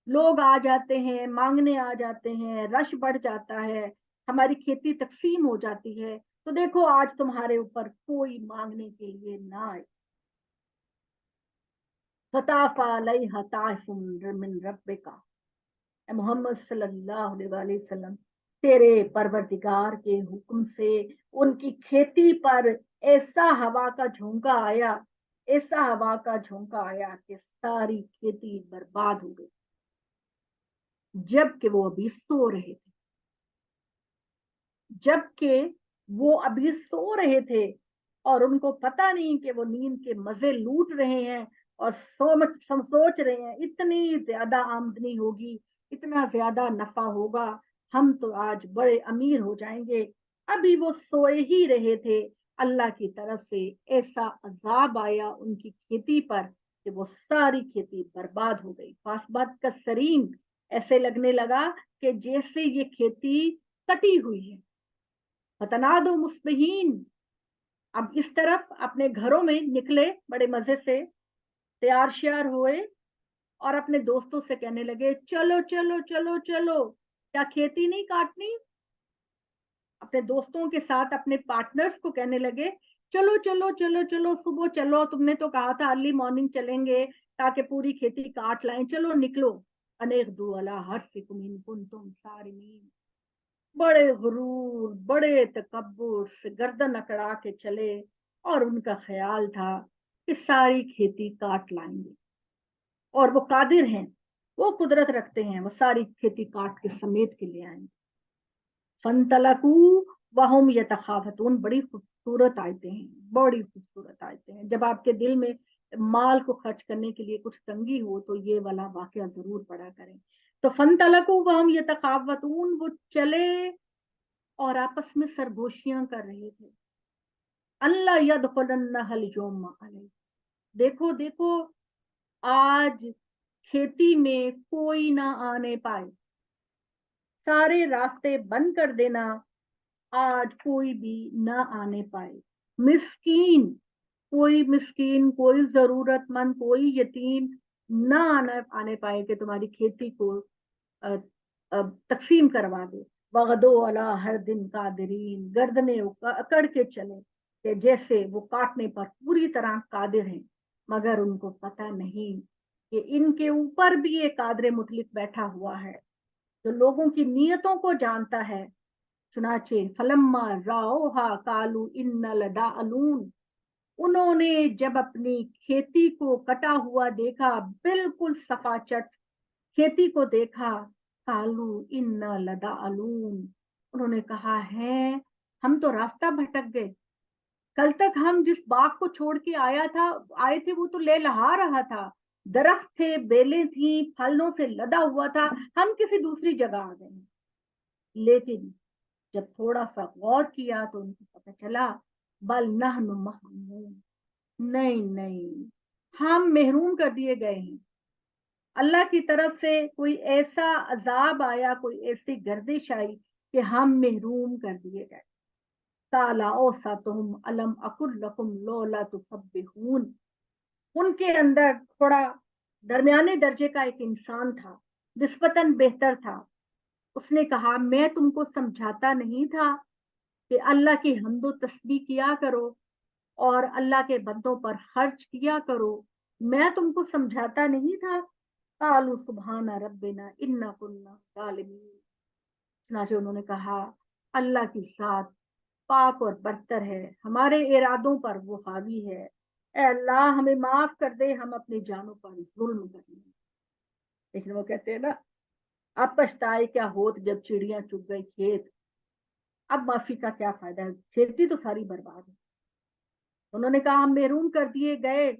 लोग आ जाते हैं, मांगने आ जाते हैं, रश बढ़ जाता है, हमारी खेती तकसीम हो जाती है, तो देखो आज तुम्हारे ऊपर कोई मांगने के लिए ना आए। फताफा अलैहा ताइफुम मिन रब्बिका, मोहम्मद सल्लल्लाहु अलैहि वसल्लम, तेरे परवरदिगार के हुक्म से उनकी खेती पर ऐसा हवा का झोंका आया, ऐसा हवा का झोंका आया कि सारी खेती बर्बाद हो गई, जबकि वो अभी सो रहे थे, जबकि वो अभी सो रहे थे और उनको पता नहीं कि वो नींद के मजे लूट रहे हैं और सोच रहे हैं इतनी ज्यादा आमदनी होगी, इतना ज्यादा नफा होगा, हम तो आज बड़े अमीर हो जाएंगे। अभी वो सोए ही रहे थे, अल्लाह की तरफ से ऐसा अजाब आया उनकी खेती पर कि वो सारी खेती बर्बाद हो गई। फासबात का सरीन, ऐसे लगने लगा कि जैसे ये खेती कटी हुई है। फतनादो मुस्बिहीन, अब इस तरफ अपने घरों में निकले बड़े मजे से, तैयार श्यार हुए और अपने दोस्तों से कहने लगे चलो चलो चलो चलो, क्या खेती नहीं काटनी। अपने दोस्तों के साथ अपने पार्टनर्स को कहने लगे चलो चलो चलो चलो, सुबह चलो, तुमने तो कहा था अर्ली मॉर्निंग चलेंगे ताकि पूरी खेती काट लाएं, चलो निकलो। अनेक दुअला हर सिकुम इन कुंतुम सारिमीन, बड़े गुरूर, बड़े तकब्बुर से गर्दन अकड़ा के चले और उनका ख्याल था कि सारी खेती काट लाएंगे, और वो कादिर हैं, वो कुदरत रखते हैं, वो सारी खेती काट के समेट के ले आएंगे। फनतलकू वहुम यतखाफतून, बड़ी खूबसूरत आयतें हैं, बड़ी खूबसूरत आयतें हैं। जब आपके दिल में माल को खर्च करने के लिए कुछ तंगी हो तो ये वाला वाकया जरूर पढ़ा करें। तो फनतलकू वहुम यतखाफतून, वो चले और आपस में सरगोशियां कर रहे थे। अल्लाह यदखुलन्नहल यौम अलैहि, देखो देखो आज खेती में कोई ना आने पाए, सारे रास्ते बंद कर देना, आज कोई भी ना आने पाए। मिस्कीन, कोई मिस्कीन, कोई जरूरतमंद, कोई यतीम ना आने पाए कि तुम्हारी खेती को अ, तकसीम करवा दे। वगदो अला हर दिन कादिरीन, गर्दने अकड़ के चले कि जैसे वो काटने पर पूरी तरह कादिर हैं, मगर उनको पता नहीं कि इनके ऊपर भी एक कादर मुतलिक बैठा हुआ है जो लोगों की नीयतों को जानता है। चुनाचे फलम्मा राओहा कालू इन्ना लदाअलून, उन्होंने जब अपनी खेती को कटा हुआ देखा, बिल्कुल सफाचट खेती को देखा, कालू इन्ना लदाअलून, उन्होंने कहा है हम तो रास्ता भटक गए। कल तक हम जिस बाग को छोड़ के आए थे वो तो लहलहा रहा था, दरख्त थे, बेलें थी, फलों से लदा हुआ था, हम किसी दूसरी जगह आ गए। लेकिन जब थोड़ा सा गौर किया तो उनको पता चला बल नहनु महरूम, नहीं नहीं, हम महरूम कर दिए गए हैं। अल्लाह की तरफ से कोई ऐसा अजाब आया, कोई ऐसी गर्दिश आई कि हम महरूम कर दिए गए। ताला औसतुहुम अलम अकुल लकुम लौला तुसब्बिहून, उनके अंदर थोड़ा दरमियाने दर्जे का एक इंसान था, निस्बतन बेहतर था। उसने कहा मैं तुमको समझाता नहीं था कि अल्लाह की हम्दो तस्बीह किया करो और अल्लाह के बंदों पर खर्च किया करो, मैं तुमको समझाता नहीं था। कालू सुबहाना रब्बिना इन्ना कुन्ना जालिमीन, चुनाचे उन्होंने कहा अल्लाह की जात पाक और बरतर है, हमारे इरादों पर वो हावी है, ए अल्लाह हमें माफ कर दे, हम अपनी जानों पर जुल्म कर रहे हैं। लेकिन वो कहते हैं ना, अब पछताए क्या होत जब चिड़ियां चुग गई खेत, अब माफी का क्या फायदा है, खेती तो सारी बर्बाद है। उन्होंने कहा हम महरूम कर दिए गए।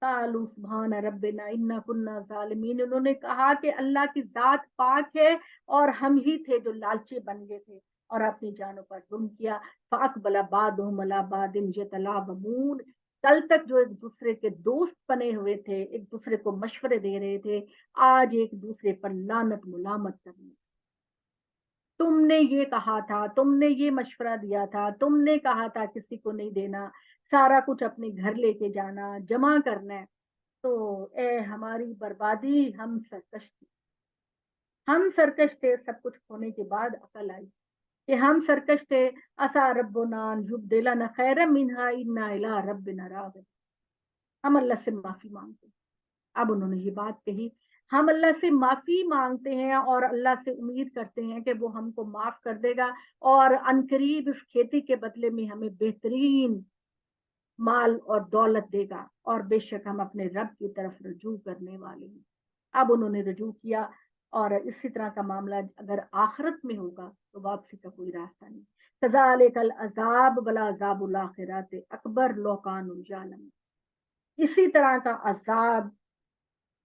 कालू सुभान रब्बिना इन्ना कुन्ना जालिमीन, उन्होंने कहा कि अल्लाह की जात पाक है और हम ही थे जो लालची बन गए थे और अपनी जानों पर जुल्म किया। फाकबला बादहुम अला बादिन यतलावमून, कल तक जो एक दूसरे के दोस्त बने हुए थे, एक दूसरे को मशवरे दे रहे थे, आज एक दूसरे पर लानत मुलामत करने। तुमने ये कहा था, तुमने ये मशवरा दिया था, तुमने कहा था किसी को नहीं देना, सारा कुछ अपने घर लेके जाना, जमा करना है। तो ए हमारी बर्बादी, हम सरकश थे, सब कुछ होने के बाद अकल आई कि हम सरकश थे। असा रब्बुना युबदिलना खैरम मिनहा इन्ना इला रब्बिना रागिब, हम अल्लाह से माफी मांगते। अब उन्होंने ये बात कही, हम अल्लाह से माफ़ी मांगते हैं और अल्लाह से उम्मीद करते हैं कि वो हमको माफ़ कर देगा और अनकरीब इस खेती के बदले में हमें बेहतरीन माल और दौलत देगा और बेशक हम अपने रब की तरफ रजू करने वाले हैं। अब उन्होंने रजू किया और इसी तरह का मामला अगर आखिरत में होगा तो वापसी का कोई रास्ता नहीं। कज़ालिकल अज़ाब वला अज़ाबुल आखिरत अकबर लौ कानू यालमून। इसी तरह का अज़ाब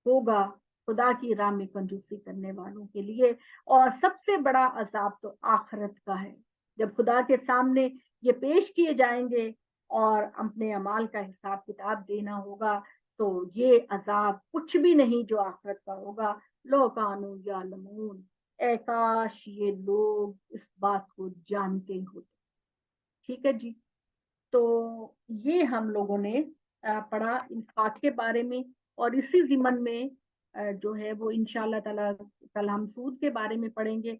होगा खुदा की राह में कंजूसी करने वालों के लिए, और सबसे बड़ा अजाब तो आखिरत का है, जब खुदा के सामने ये पेश किए जाएंगे और अपने अमाल का हिसाब किताब देना होगा, तो ये अजाब कुछ भी नहीं जो आखिरत का होगा। लो कानू यालमून, ऐ काश ये लोग इस बात को जानते होते। ठीक है जी। तो ये हम लोगों ने पढ़ा इंफाक के बारे में, और इसी ज़िमन में जो है वो इंशाअल्लाह ताला कल हम सूद के बारे में पढ़ेंगे।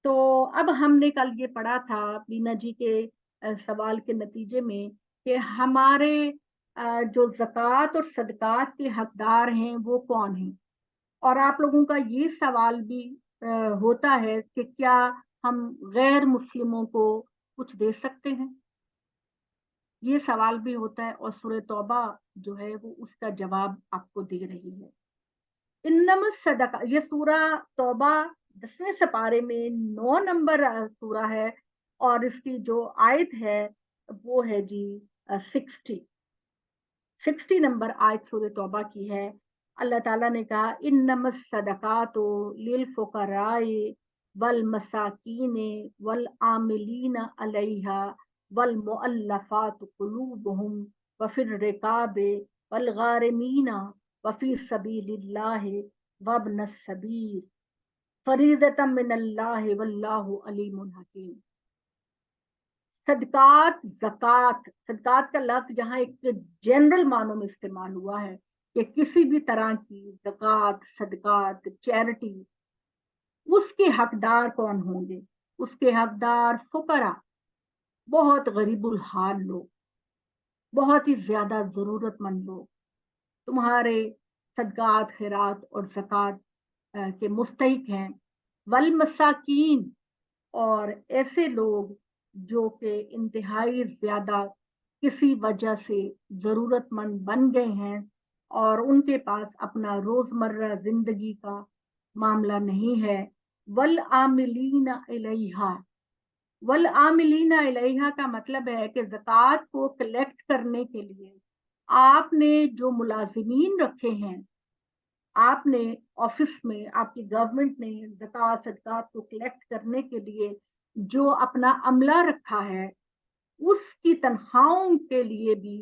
तो अब हमने कल ये पढ़ा था बीना जी के सवाल के नतीजे में कि हमारे जो ज़कात और सदकात के हकदार हैं वो कौन हैं, और आप लोगों का ये सवाल भी होता है कि क्या हम गैर मुस्लिमों को कुछ दे सकते हैं, ये सवाल भी होता है, और सूरह तौबा जो है वो उसका जवाब आपको दे रही है। इन्नमस सदका, ये सूरा तौबा 10वें सिपारे में 9 नंबर सूरा है, और इसकी जो आयत है वो है जी 60 नंबर आयत सूरह तौबा की है। अल्लाह ताला ने कहा इन्नमस सदकातो लिल फुकराए वल मसाकीने वल आमिलीना अलैहा वल मुअल्लफात कुलूबुहुम व फिर रिकाबे वल गारिमीना व फी सबीलिल्लाह वब्न सबील फरीदतम मिनल्लाह वल्लाहु अलीमुन हकीम। सदकात, ज़कात, सदकात का लफ्ज यहाँ एक जनरल मानों में इस्तेमाल हुआ है कि किसी भी तरह की ज़कात, सदकात, चैरिटी, उसके हकदार कौन होंगे? उसके हकदार फुकरा, बहुत गरीबुल हाल लोग, बहुत ही ज्यादा जरूरतमंद लोग तुम्हारे सदकात, खैरात और ज़कात के मुस्तहिक हैं। वल मसाकीन, और ऐसे लोग जो कि इंतहाई ज्यादा किसी वजह से जरूरतमंद बन गए हैं और उनके पास अपना रोजमर्रा जिंदगी का मामला नहीं है। वल आमिलीना इलैहा, वल आमिलीना इलैहा का मतलब है कि ज़कात को कलेक्ट करने के लिए आपने जो मुलाजिमीन रखे हैं, आपने ऑफिस में, आपकी गवर्नमेंट ने ज़कात सदकात को कलेक्ट करने के लिए जो अपना अमला रखा है, उसकी तनख्वाहों के लिए भी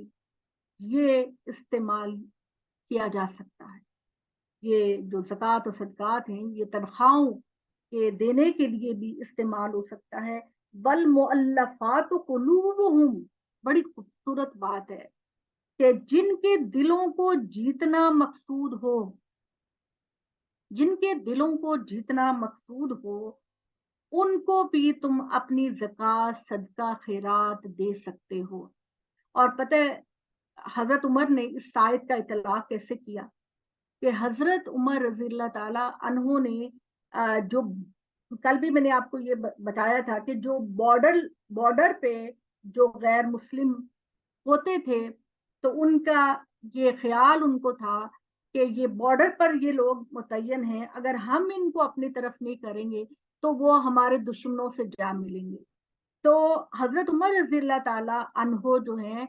ये इस्तेमाल किया जा सकता है। ये जो ज़कात और सदकात हैं ये तनख्वाहों के देने के लिए भी इस्तेमाल हो सकता है। वल मुअल्लफात कुलूबुहुम, बड़ी खूबसूरत बात है कि जिनके दिलों को जीतना मकसूद हो, जिनके दिलों को जीतना मकसूद हो, उनको भी तुम अपनी ज़कात, सदका, खैरात दे सकते हो। और पता है हजरत उमर ने इस आयत का इतलाक कैसे किया कि हजरत उमर रजी अल्लाह ताला अन्हो ने जो कल भी मैंने आपको ये बताया था कि जो बॉर्डर पे जो गैर मुस्लिम होते थे, तो उनका ये ख्याल उनको था कि ये बॉर्डर पर ये लोग मुतय्यन हैं, अगर हम इनको अपनी तरफ नहीं करेंगे तो वो हमारे दुश्मनों से जा मिलेंगे। तो हजरत उमर रजी अल्लाह ताला अन्हो जो है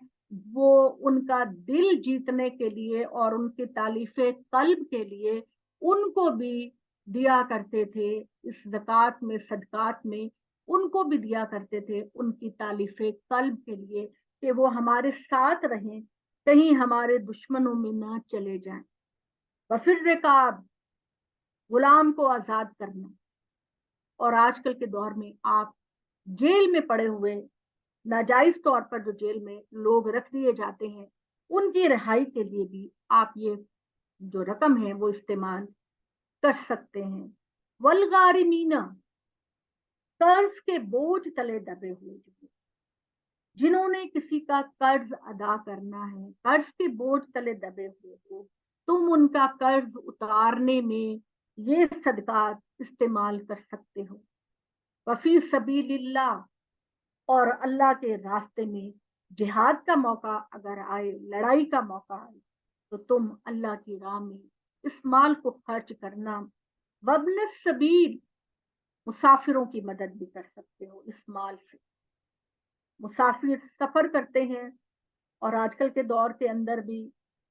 वो उनका दिल जीतने के लिए और उनके तालीफे कल्ब के लिए उनको भी दिया करते थे, इस ज़कात में, सदकात में उनको भी दिया करते थे, उनकी तालीफे कल्ब के लिए कि वो हमारे साथ रहें, कहीं हमारे दुश्मनों में ना चले जाएं। वफिर रिकाब, गुलाम को आजाद करना, और आजकल के दौर में आप जेल में पड़े हुए नाजायज तौर पर जो जेल में लोग रख दिए जाते हैं, उनकी रिहाई के लिए भी आप ये जो रकम है वो इस्तेमाल कर सकते हैं। वलगारिमीना, कर्ज के बोझ तले दबे हुए, जिन्होंने किसी का कर्ज अदा करना है, कर्ज के बोझ तले दबे हुए हो, तुम उनका कर्ज उतारने में ये सदकात इस्तेमाल कर सकते हो। वफी सबीलिल्लाह, और अल्लाह के रास्ते में जिहाद का मौका अगर आए, लड़ाई का मौका आए, तो तुम अल्लाह की राह में इस माल को खर्च करना। वब्न सबील, मुसाफिरों की मदद भी कर सकते हो इस माल से। मुसाफिर सफर करते हैं, और आजकल के दौर के अंदर भी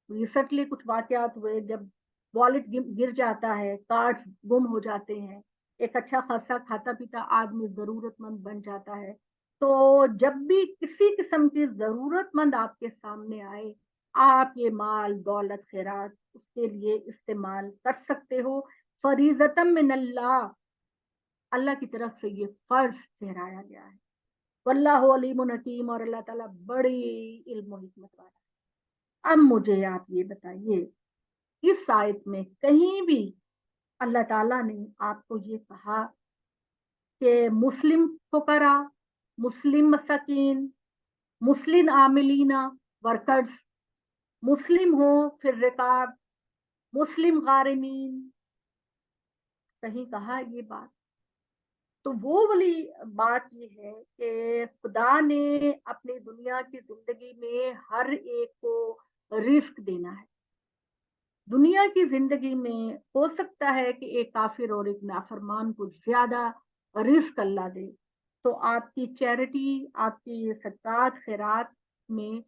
रिसेंटली कुछ वाकयात हुए जब वॉलेट गिर जाता है, कार्ड्स गुम हो जाते हैं, एक अच्छा खासा खाता पीता आदमी जरूरतमंद बन जाता है। तो जब भी किसी किस्म की जरूरतमंद आपके सामने आए, आप ये माल दौलत खैरात उसके लिए इस्तेमाल कर सकते हो। फरीजतम मिन अल्लाह, अल्लाह की तरफ से ये फर्ज ठहराया गया है। वल्लाहु अलीमुन हकीम, और अल्लाह ताला बड़ी इल्म और हिकमत वाला है। अब मुझे आप ये बताइए, इस आयत में कहीं भी अल्लाह ताला ने आपको ये कहा कि मुस्लिम फुकरा, मुस्लिम मसाकीन, मुस्लिम आमिलीना वर्कर्स, मुस्लिम हो फिर रिकाब, मुस्लिम गारिमीन, कहीं कहा ये बात? तो वो वाली बात ये है कि खुदा ने अपनी दुनिया की जिंदगी में हर एक को रिस्क देना है। दुनिया की जिंदगी में हो सकता है कि एक काफिर और एक नाफरमान को ज्यादा रिस्क अल्लाह दे, तो आपकी चैरिटी, आपकी सदकात खैरात में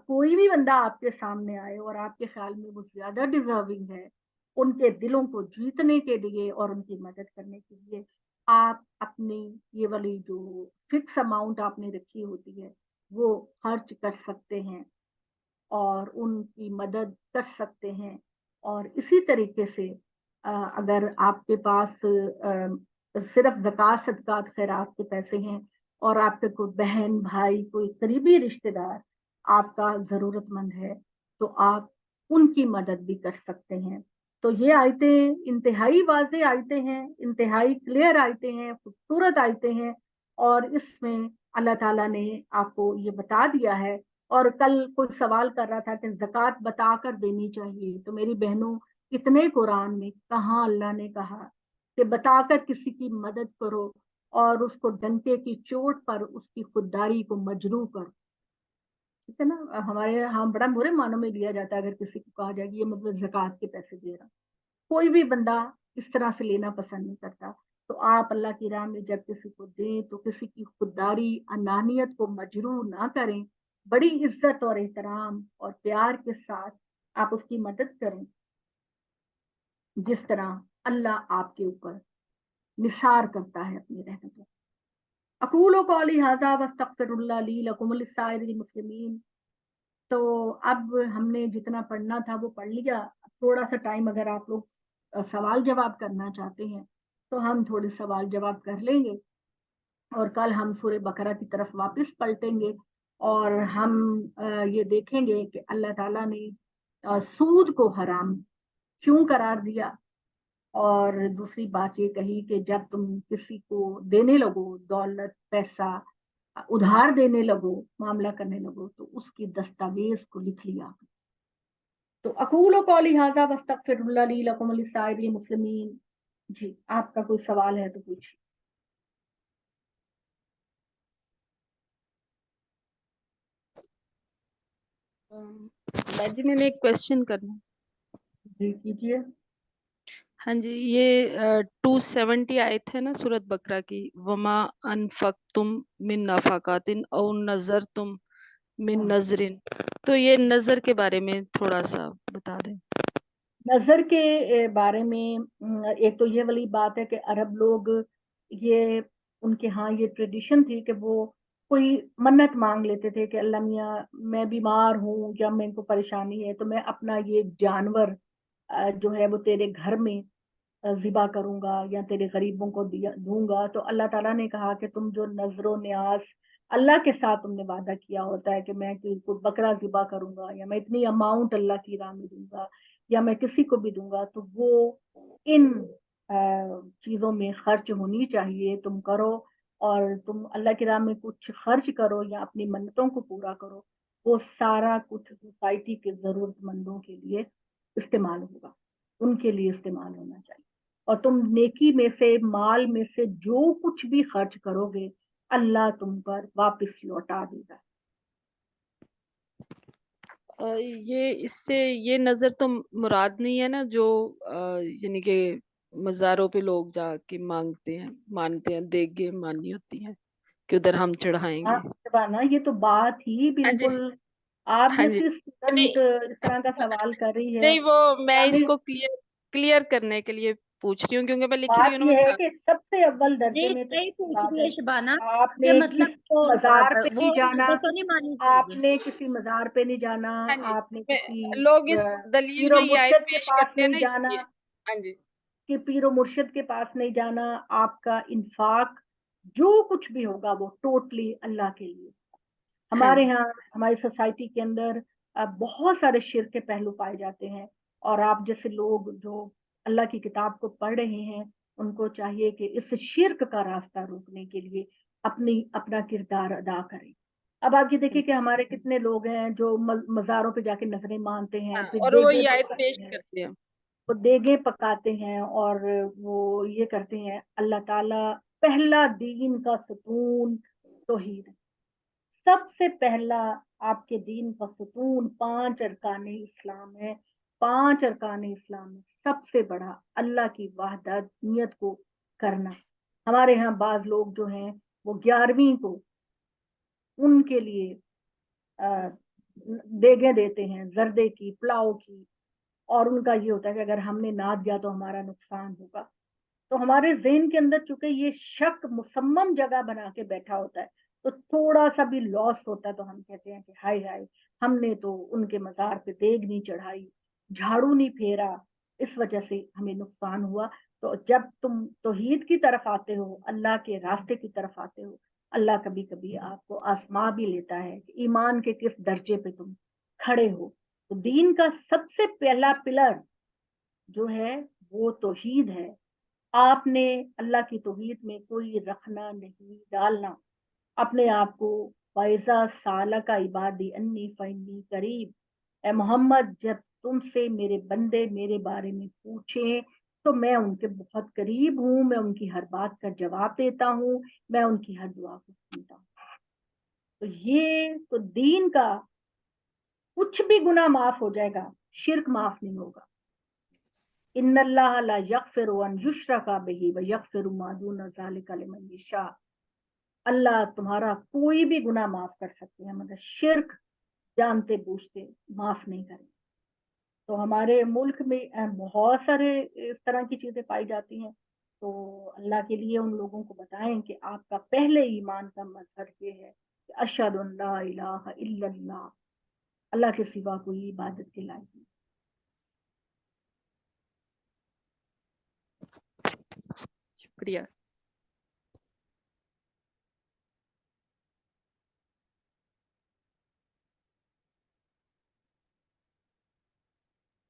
कोई भी बंदा आपके सामने आए और आपके ख्याल में वो ज्यादा डिजर्विंग है, उनके दिलों को जीतने के लिए और उनकी मदद करने के लिए आप अपनी ये वाली जो फिक्स अमाउंट आपने रखी होती है वो खर्च कर सकते हैं और उनकी मदद कर सकते हैं। और इसी तरीके से अगर आपके पास सिर्फ ज़कात सदकात खैरात के पैसे हैं और आपके कोई बहन भाई कोई करीबी रिश्तेदार आपका ज़रूरतमंद है, तो आप उनकी मदद भी कर सकते हैं। तो ये आयतें इंतहाई वाज़ेह आयतें हैं, इंतहाई क्लियर आयतें हैं, खूबसूरत आयतें हैं, और इसमें अल्लाह ताला ने आपको ये बता दिया है। और कल कोई सवाल कर रहा था कि ज़कात बताकर देनी चाहिए, तो मेरी बहनों, इतने कुरान में कहाँ अल्लाह ने कहा कि बताकर किसी की मदद करो और उसको डंके की चोट पर उसकी खुददारी को मजरू करो। ठीक है ना, हमारे यहाँ बड़ा बुरे मानों में लिया जाता है अगर किसी को कहा जाए कि ये मतलब ज़कात के पैसे दे रहा। कोई भी बंदा इस तरह से लेना पसंद नहीं करता। तो आप अल्लाह की राह में जब किसी को दें तो किसी की खुददारी, अनानियत को मजरू ना करें, बड़ी इज्जत और एहतराम और प्यार के साथ आप उसकी मदद करें, जिस तरह अल्लाह आपके ऊपर निसार करता है अपनी रहमतों। अकूल कौली हाजा वस्तगफिरुल्लाह ली लकुम लिसाइरिल मुस्लिमीन। तो अब हमने जितना पढ़ना था वो पढ़ लिया। थोड़ा सा टाइम अगर आप लोग सवाल जवाब करना चाहते हैं तो हम थोड़े सवाल जवाब कर लेंगे, और कल हम सूरह बकरा की तरफ वापस पलटेंगे और हम ये देखेंगे कि अल्लाह ताला ने सूद को हराम क्यों करार दिया। और दूसरी बात ये कही कि जब तुम किसी को देने लगो दौलत पैसा, उधार देने लगो, मामला करने लगो, तो उसकी दस्तावेज को लिख लिया। तो अकूल कौली हाजा वस्तगफिरुल्लाह ली लकुम लिसाइरिल मुस्लिमीन। जी, आपका कोई सवाल है तो पूछिए। बाजी मैंने एक क्वेश्चन करना। जी कीजिए। हाँ जी, ये 270 आयत है ना सूरत बकरा की, वमा अनफक्तुम मिन नफाकातिन औ नजरतुम मिन नजरिन, तो ये नजर के बारे में थोड़ा सा बता दें। नजर के बारे में एक तो ये वाली बात है कि अरब लोग, ये उनके यहाँ ये ट्रेडिशन थी कि वो कोई मन्नत मांग लेते थे कि अल्लाह मियाँ मैं बीमार हूँ या मेरे को परेशानी है, तो मैं अपना ये जानवर जो है वो तेरे घर में ज़िबा करूंगा या तेरे गरीबों को दिया दूंगा। तो अल्लाह ताला ने कहा कि तुम जो नजरो न्यास अल्लाह के साथ तुमने वादा किया होता है कि मैं तुमको बकरा ज़िबा करूंगा या मैं इतनी अमाउंट अल्लाह की राह में दूंगा या मैं किसी को भी दूंगा, तो वो इन चीजों में खर्च होनी चाहिए, तुम करो। और तुम अल्लाह की राह में कुछ खर्च करो या अपनी मन्नतों को पूरा करो, वो सारा कुछ सोसाइटी के जरूरतमंदों के लिए استعمال ہوگا، ان کے لیے استعمال ہونا چاہیے. اور تم نیکی میں سے، مال میں سے جو کچھ بھی خرچ کرو گے اللہ تم پر واپس لوٹا دے گا. یہ اس سے یہ نظر تو مراد نہیں ہے نا جو یعنی کہ مزاروں پہ لوگ جا کے مانگتے ہیں دیگیں مانی ہوتی ہیں کہ ادھر ہم چڑھائیں گے. شبانہ یہ تو بات ہی ہاں جی بالکل آپ ہاں جی جیسی نہیں اسٹوڈنٹ اس طرح کا سوال کر رہی ہے. نہیں، وہ میں اس یعنی کو کلیئر کرنے کے لیے پوچھ رہی ہوں کیونکہ میں لکھ رہی ہوں بات نا میں یہ ہے ساتھ. کہ سب سے اول جی درجے میں تو صحیح یہ پوچھ بات رہی ہے ہے شبانہ آپ کہ نے مطلب کسی تو مزار پہ وہ نہیں جانا، عبادت تو نہیں مانی آپ چاہیے. نے کسی مزار پہ نہیں جانا، ہاں جی آپ نے کسی لوگ اس دلیل پیر و میں یہ آیت مرشد کے پیش پاس کرتے ہیں نہیں نا اس جانا، لیے. ہاں جی کہ پیر و مرشد کے پاس نہیں جانا. آپ کا انفاق جو کچھ بھی ہوگا وہ ٹوٹلی اللہ کے لیے. ہاں ہمارے جی ہاں ہماری سوسائٹی کے اندر بہت سارے شرک کے پہلو پائے جاتے ہیں، اور آپ جیسے لوگ جو اللہ کی کتاب کو پڑھ رہے ہیں ان کو چاہیے کہ اس شرک کا راستہ روکنے کے لیے اپنا کردار ادا کریں. اب آپ یہ دیکھیں کہ ہمارے کتنے لوگ ہیں جو مزاروں پہ جا کے نظریں مانتے ہیں، ہاں پھر اور وہ دیگیں یہ آیت پیش پکاتے ہیں، کرتے ہیں. وہ دیگیں پکاتے ہیں اور وہ یہ کرتے ہیں. اللہ تعالیٰ پہلا دین کا ستون توحید ہے. سب سے پہلا آپ کے دین کا ستون 5 ارکان اسلام ہے. 5 ارکان اسلام میں سب سے بڑا اللہ کی وحدانیت کو کرنا. ہمارے ہاں بعض لوگ جو ہیں وہ 11ویں کو ان کے لیے دیگیں دیتے ہیں زردے کی، پلاؤ کی، اور ان کا یہ ہوتا ہے کہ اگر ہم نے نہ دیا تو ہمارا نقصان ہوگا. تو ہمارے ذہن کے اندر چونکہ یہ شک مصمم جگہ بنا کے بیٹھا ہوتا ہے تو تھوڑا سا بھی لاس ہوتا ہے تو ہم کہتے ہیں کہ ہائے ہائے ہم نے تو ان کے مزار پہ دیگ نہیں چڑھائی، جھاڑو نہیں پھیرا، اس وجہ سے ہمیں نقصان ہوا. تو جب تم توحید کی طرف آتے ہو، اللہ کے راستے کی طرف آتے ہو، اللہ کبھی کبھی آپ کو آزما بھی لیتا ہے کہ ایمان کے کس درجے پہ تم کھڑے ہو. تو دین کا سب سے پہلا پلر جو ہے وہ توحید ہے. آپ نے اللہ کی توحید میں کوئی رکھنا نہیں ڈالنا. اپنے آپ کو فائزہ سالہ کا عبادی انی فینی قریب، اے محمد جب تم سے میرے بندے میرے بارے میں پوچھیں تو میں ان کے بہت قریب ہوں، میں ان کی ہر بات کا جواب دیتا ہوں، میں ان کی ہر دعا کو سنتا ہوں. تو یہ تو دین کا کچھ بھی گناہ معاف ہو جائے گا، شرک معاف نہیں ہوگا. ان اللہ لا یغفر ان یشرک بہ ویغفر ما دون ذلک لمن یشاء. اللہ تمہارا کوئی بھی گناہ معاف کر سکتے ہیں مگر شرک جانتے بوجھتے معاف نہیں کریں. تو ہمارے ملک میں بہت سارے اس طرح کی چیزیں پائی جاتی ہیں. تو اللہ کے لیے ان لوگوں کو بتائیں کہ آپ کا پہلے ایمان کا مظہر یہ ہے کہ اشہد ان لا الہ الا اللہ، اللہ کے سوا کوئی عبادت کے لائق نہیں. شکریہ.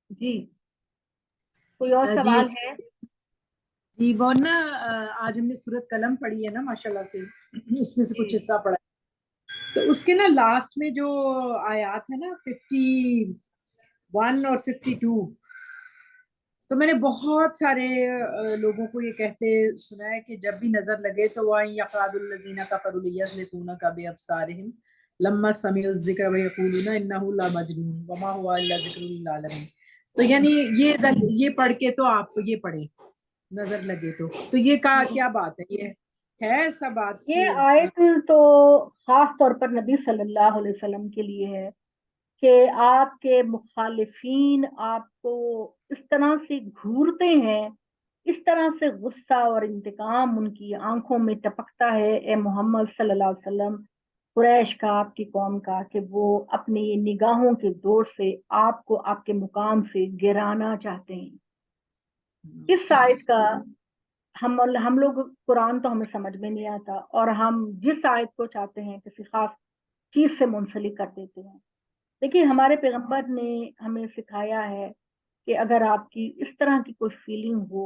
جی کوئی اور جی سوال ہے؟ جی وہ نا آج ہم نے سورت قلم پڑھی ہے نا ماشاءاللہ سے، اس میں سے کچھ حصہ پڑھا ہے. تو اس کے نا لاسٹ میں جو آیات ہے نا 51 اور 52، تو میں نے بہت سارے لوگوں کو یہ کہتے سنا ہے کہ جب بھی نظر لگے تو وَإِن يَقْعَدُ الَّذِينَ كَفَرُوا لِيَزْلِقُونَكَ بِأَبْصَارِهِمْ لَمَّا سَمِعُوا الذِّكْرَ وَيَقُولُونَ إِنَّهُ لَمَجْنُونٌ وَمَا هُوَ إِلَّا ذِكْرٌ لِّلْعَالَمِينَ. تو یعنی یہ پڑھ کے تو آپ یہ پڑھیں نظر لگے تو یہ کیا بات ہے، یہ ہے ایسا بات کہ یہ آیت تو خاص طور پر نبی صلی اللہ علیہ وسلم کے لیے ہے کہ آپ کے مخالفین آپ کو اس طرح سے گھورتے ہیں، اس طرح سے غصہ اور انتقام ان کی آنکھوں میں ٹپکتا ہے اے محمد صلی اللہ علیہ وسلم، قریش کا، آپ کی قوم کا، کہ وہ اپنی نگاہوں کے دور سے آپ کو آپ کے مقام سے گرانا چاہتے ہیں. اس آیت کا ہم لوگ قرآن تو ہمیں سمجھ میں نہیں آتا اور ہم جس آیت کو چاہتے ہیں کسی خاص چیز سے منسلک کر دیتے ہیں. دیکھیے ہمارے پیغمبر نے ہمیں سکھایا ہے کہ اگر آپ کی اس طرح کی کوئی فیلنگ ہو،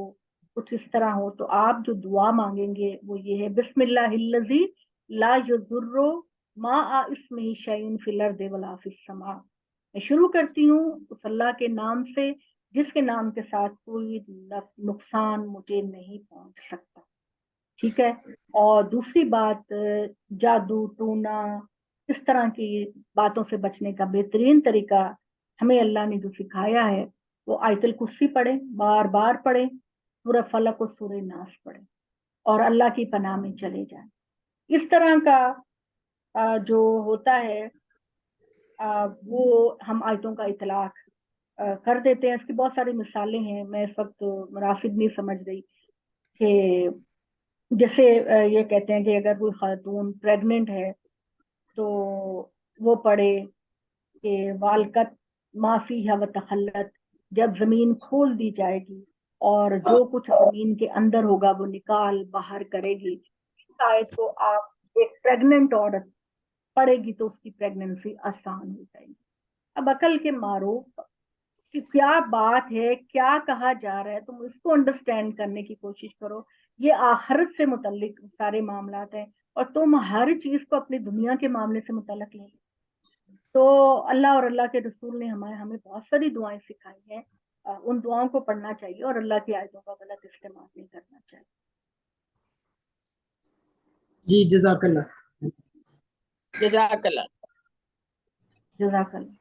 کچھ اس طرح ہو، تو آپ جو دعا مانگیں گے وہ یہ ہے بسم اللہ الذی لا یضر مع اسمہ شیء فی الارض ولا فی السماء. میں شروع کرتی ہوں اس اللہ کے نام سے جس کے نام کے ساتھ کوئی نقصان مجھے نہیں پہنچ سکتا. ٹھیک ہے. اور دوسری بات، جادو ٹونا اس طرح کی باتوں سے بچنے کا بہترین طریقہ ہمیں اللہ نے جو سکھایا ہے وہ آیت الکرسی پڑھیں، بار بار پڑھیں، سورہ فلق اور سورہ ناس پڑھیں اور اللہ کی پناہ میں چلے جائیں. اس طرح کا جو ہوتا ہے وہ ہم آیتوں کا اطلاق کر دیتے ہیں. اس کی بہت ساری مثالیں ہیں، میں اس وقت مناسب نہیں سمجھ رہی کہ جیسے یہ کہتے ہیں کہ اگر کوئی خاتون پریگننٹ ہے تو وہ پڑھے کہ والکت معافی ہے و تخلت، جب زمین کھول دی جائے گی اور جو کچھ زمین کے اندر ہوگا وہ نکال باہر کرے گی. اس آیت کو آپ ایک پریگننٹ عورت پڑھے گی تو اس کی پریگننسی آسان ہو جائے گی. اب عقل کے مارو کہ کیا بات ہے، کیا کہا جا رہا ہے، تم اس کو انڈرسٹینڈ کرنے کی کوشش کرو. یہ آخرت سے متعلق سارے معاملات ہیں اور تم ہر چیز کو اپنی دنیا کے معاملے سے متعلق لے لو. تو اللہ اور اللہ کے رسول نے ہمیں بہت ساری دعائیں سکھائی ہیں، ان دعاؤں کو پڑھنا چاہیے اور اللہ کی آیتوں کا غلط استعمال نہیں کرنا چاہیے. جی جزاک اللہ. جزاک اللہ. جزاک اللہ.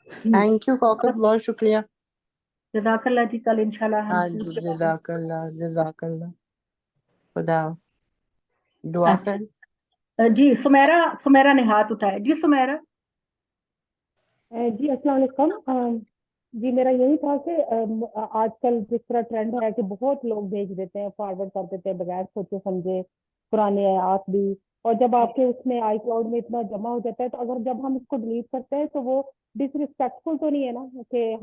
تھینک یو کوکب، بہت شکریہ. جزاک اللہ جی. کل انشاءاللہ ہاں ہم جی جزاک اللہ جزاک اللہ. خدا دعا کر. جی سمیرہ نے ہاتھ اٹھایا. جی سمیرہ. جی السلام علیکم. جی میرا یہی تھا کہ آج کل جس طرح ٹرینڈ ہے کہ بہت لوگ بھیج دیتے ہیں، فارورڈ کر دیتے ہیں بغیر سوچے سمجھے پرانے آیات بھی، اور جب آپ کے اس میں آئی کلاؤڈ میں اتنا جمع ہو جاتا ہے تو اگر جب ہم اس کو ڈیلیٹ کرتے ہیں تو وہ ڈس ریسپیکٹفل تو نہیں ہے نا کہ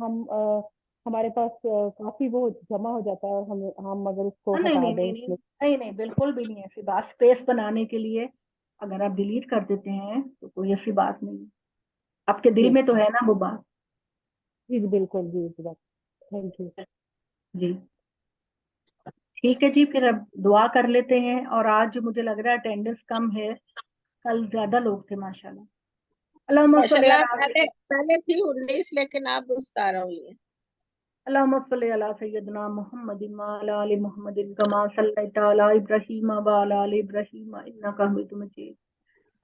ہمارے پاس کافی وہ جمع ہو جاتا ہے، ہم اگر اس کو ہٹا دیں. نہیں بالکل بھی نہیں ایسی بات. اسپیس بنانے کے لیے اگر آپ ڈیلیٹ کر دیتے ہیں تو کوئی ایسی بات نہیں. آپ کے دل میں تو ہے نا وہ بات. جی بالکل. جی تھینک یو. جی ٹھیک ہے جی. پھر اب دعا کر لیتے ہیں. اور آج مجھے لگ رہا ہے اٹینڈنس کم ہے، کل زیادہ لوگ تھے ماشاءاللہ. اللہم صلی علی پہلے تھی 19 لیکن اب 17 ہوئی ہے. اللہم صلی علی سیدنا محمد وعلی آل محمد کما صلیت علی ابراہیم وعلی آل ابراہیم انک حمید مجید.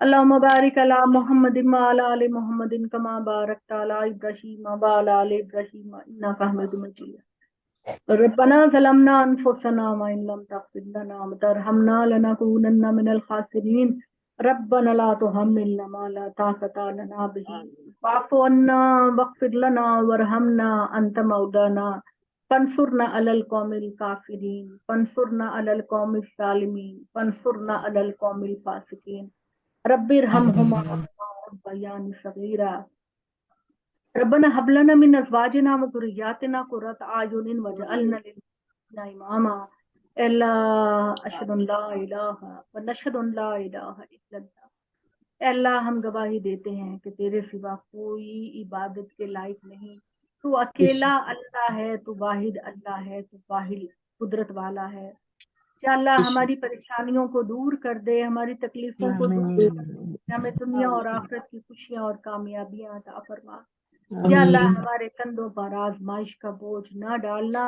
اللہم بارک علی محمد وعلی آل محمد کما بارکت علی ابراہیم وعلی آل ابراہیم انک حمید مجید. ربنا ظلمنا انفسنا وان لم تغفر لنا وترحمنا لنکونن من الخاسرین. ربنا لا تحملنا ما لا طاقة لنا به واعف عنا واغفر لنا وارحمنا انت مولانا فانصرنا على القوم الكافرين فانصرنا على القوم الظالمين فانصرنا على القوم الفاسقين. رب ارحمهما كما ربياني صغيرا. ربنا هب لنا من ازواجنا وذرياتنا قرة اعين واجعلنا للمتقين اماما. الا اشهد ان لا الہ ونشهد ان لا الہ الا اللہ. اے اللہ ہم گواہی دیتے ہیں کہ تیرے سوا کوئی عبادت کے لائق نہیں. تو اکیلا اللہ ہے، تو واحد اللہ ہے، تو واحد قدرت والا ہے. یا اللہ ہماری پریشانیوں کو دور کر دے، ہماری تکلیفوں کو دور کر دے، ہمیں دنیا اور آخرت کی خوشیاں اور کامیابیاں عطا فرما. یا اللہ ہمارے کندھوں پر آزمائش کا بوجھ نہ ڈالنا.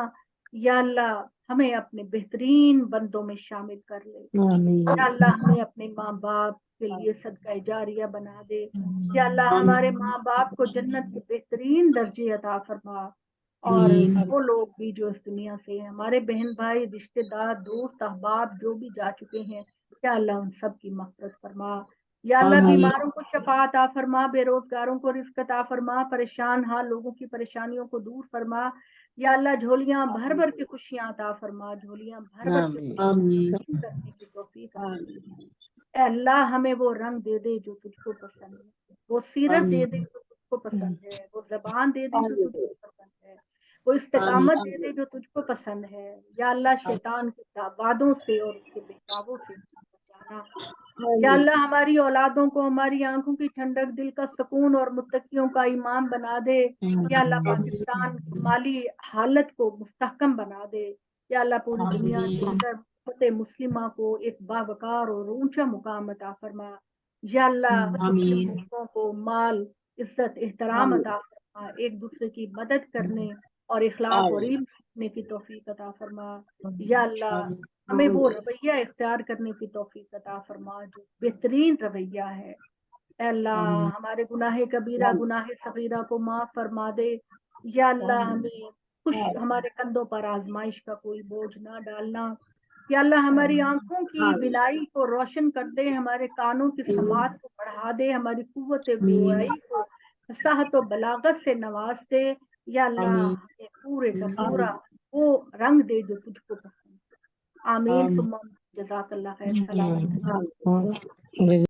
یا اللہ ہمیں اپنے بہترین بندوں میں شامل کر لے. یا اللہ ہمیں اپنے ماں باپ کے لیے صدقہ جاریہ بنا دے. یا اللہ ہمارے ماں باپ کو جنت کے بہترین درجے عطا فرما. اور وہ لوگ بھی جو اس دنیا سے ہیں، ہمارے بہن بھائی رشتے دار دوست احباب جو بھی جا چکے ہیں، یا اللہ ان سب کی مغفرت فرما. یا اللہ بیماروں کو شفا عطا فرما، بے روزگاروں کو رزق عطا فرما، پریشان حال لوگوں کی پریشانیوں کو دور فرما. یا اللہ جھولیاں بھر بھر کے خوشیاں عطا فرما، جھولیاں بھر بھر کے خوشیاں کرنے کی توفیق عطا فرما. اے اللہ ہمیں وہ رنگ دے دے جو تجھ کو پسند ہے، وہ سیرت دے دے جو تجھ کو پسند ہے، وہ زبان دے دے جو تجھ کو پسند ہے، وہ استقامت دے دے جو تجھ کو پسند ہے. یا اللہ شیطان کے وعدوں سے اور اس کے بہکاووں سے بچانا. یا اللہ ہماری اولادوں کو ہماری آنکھوں کی ٹھنڈک، دل کا سکون اور متقیوں کا امام بنا دے. یا اللہ پاکستان مالی حالت کو مستحکم بنا دے. یا اللہ پوری دنیا کے اندر उम्मत मुस्लिमा को एक बावकार और ऊंचा मुकाम अता फरमा। या अल्लाह मुस्लिम आमीन लोगों को माल, इज्जत, एहतराम आमीन अता फरमा, एक दूसरे की मदद करने और इखलाक और आमीन इल्म सीखने की तौफीक अता फरमा। या अल्लाह आमीन हमें वो रवैया इख्तियार करने की तौफीक अता फरमा जो बेहतरीन रवैया है। ऐ अल्लाह आमीन हमारे गुनाह कबीरा गुनाह सगीरा को माफ फरमा दे। या अल्लाह हमें खुश, हमारे कंधों पर आजमाइश का कोई बोझ ना डालना। या अल्लाह हमारी आंखों की बिनाई को रोशन कर दे, हमारे कानों की समात को बढ़ा दे, हमारी कुव्वत गोयाई को फसाहत और बलागत से नवाज दे। या अल्लाह आमीन हमें पूरे का पूरा वो रंग दे जो तुझको पसंद। आमीन आमीन सुम्मा जज़ाकल्लाह खैर। सलाम। हाँ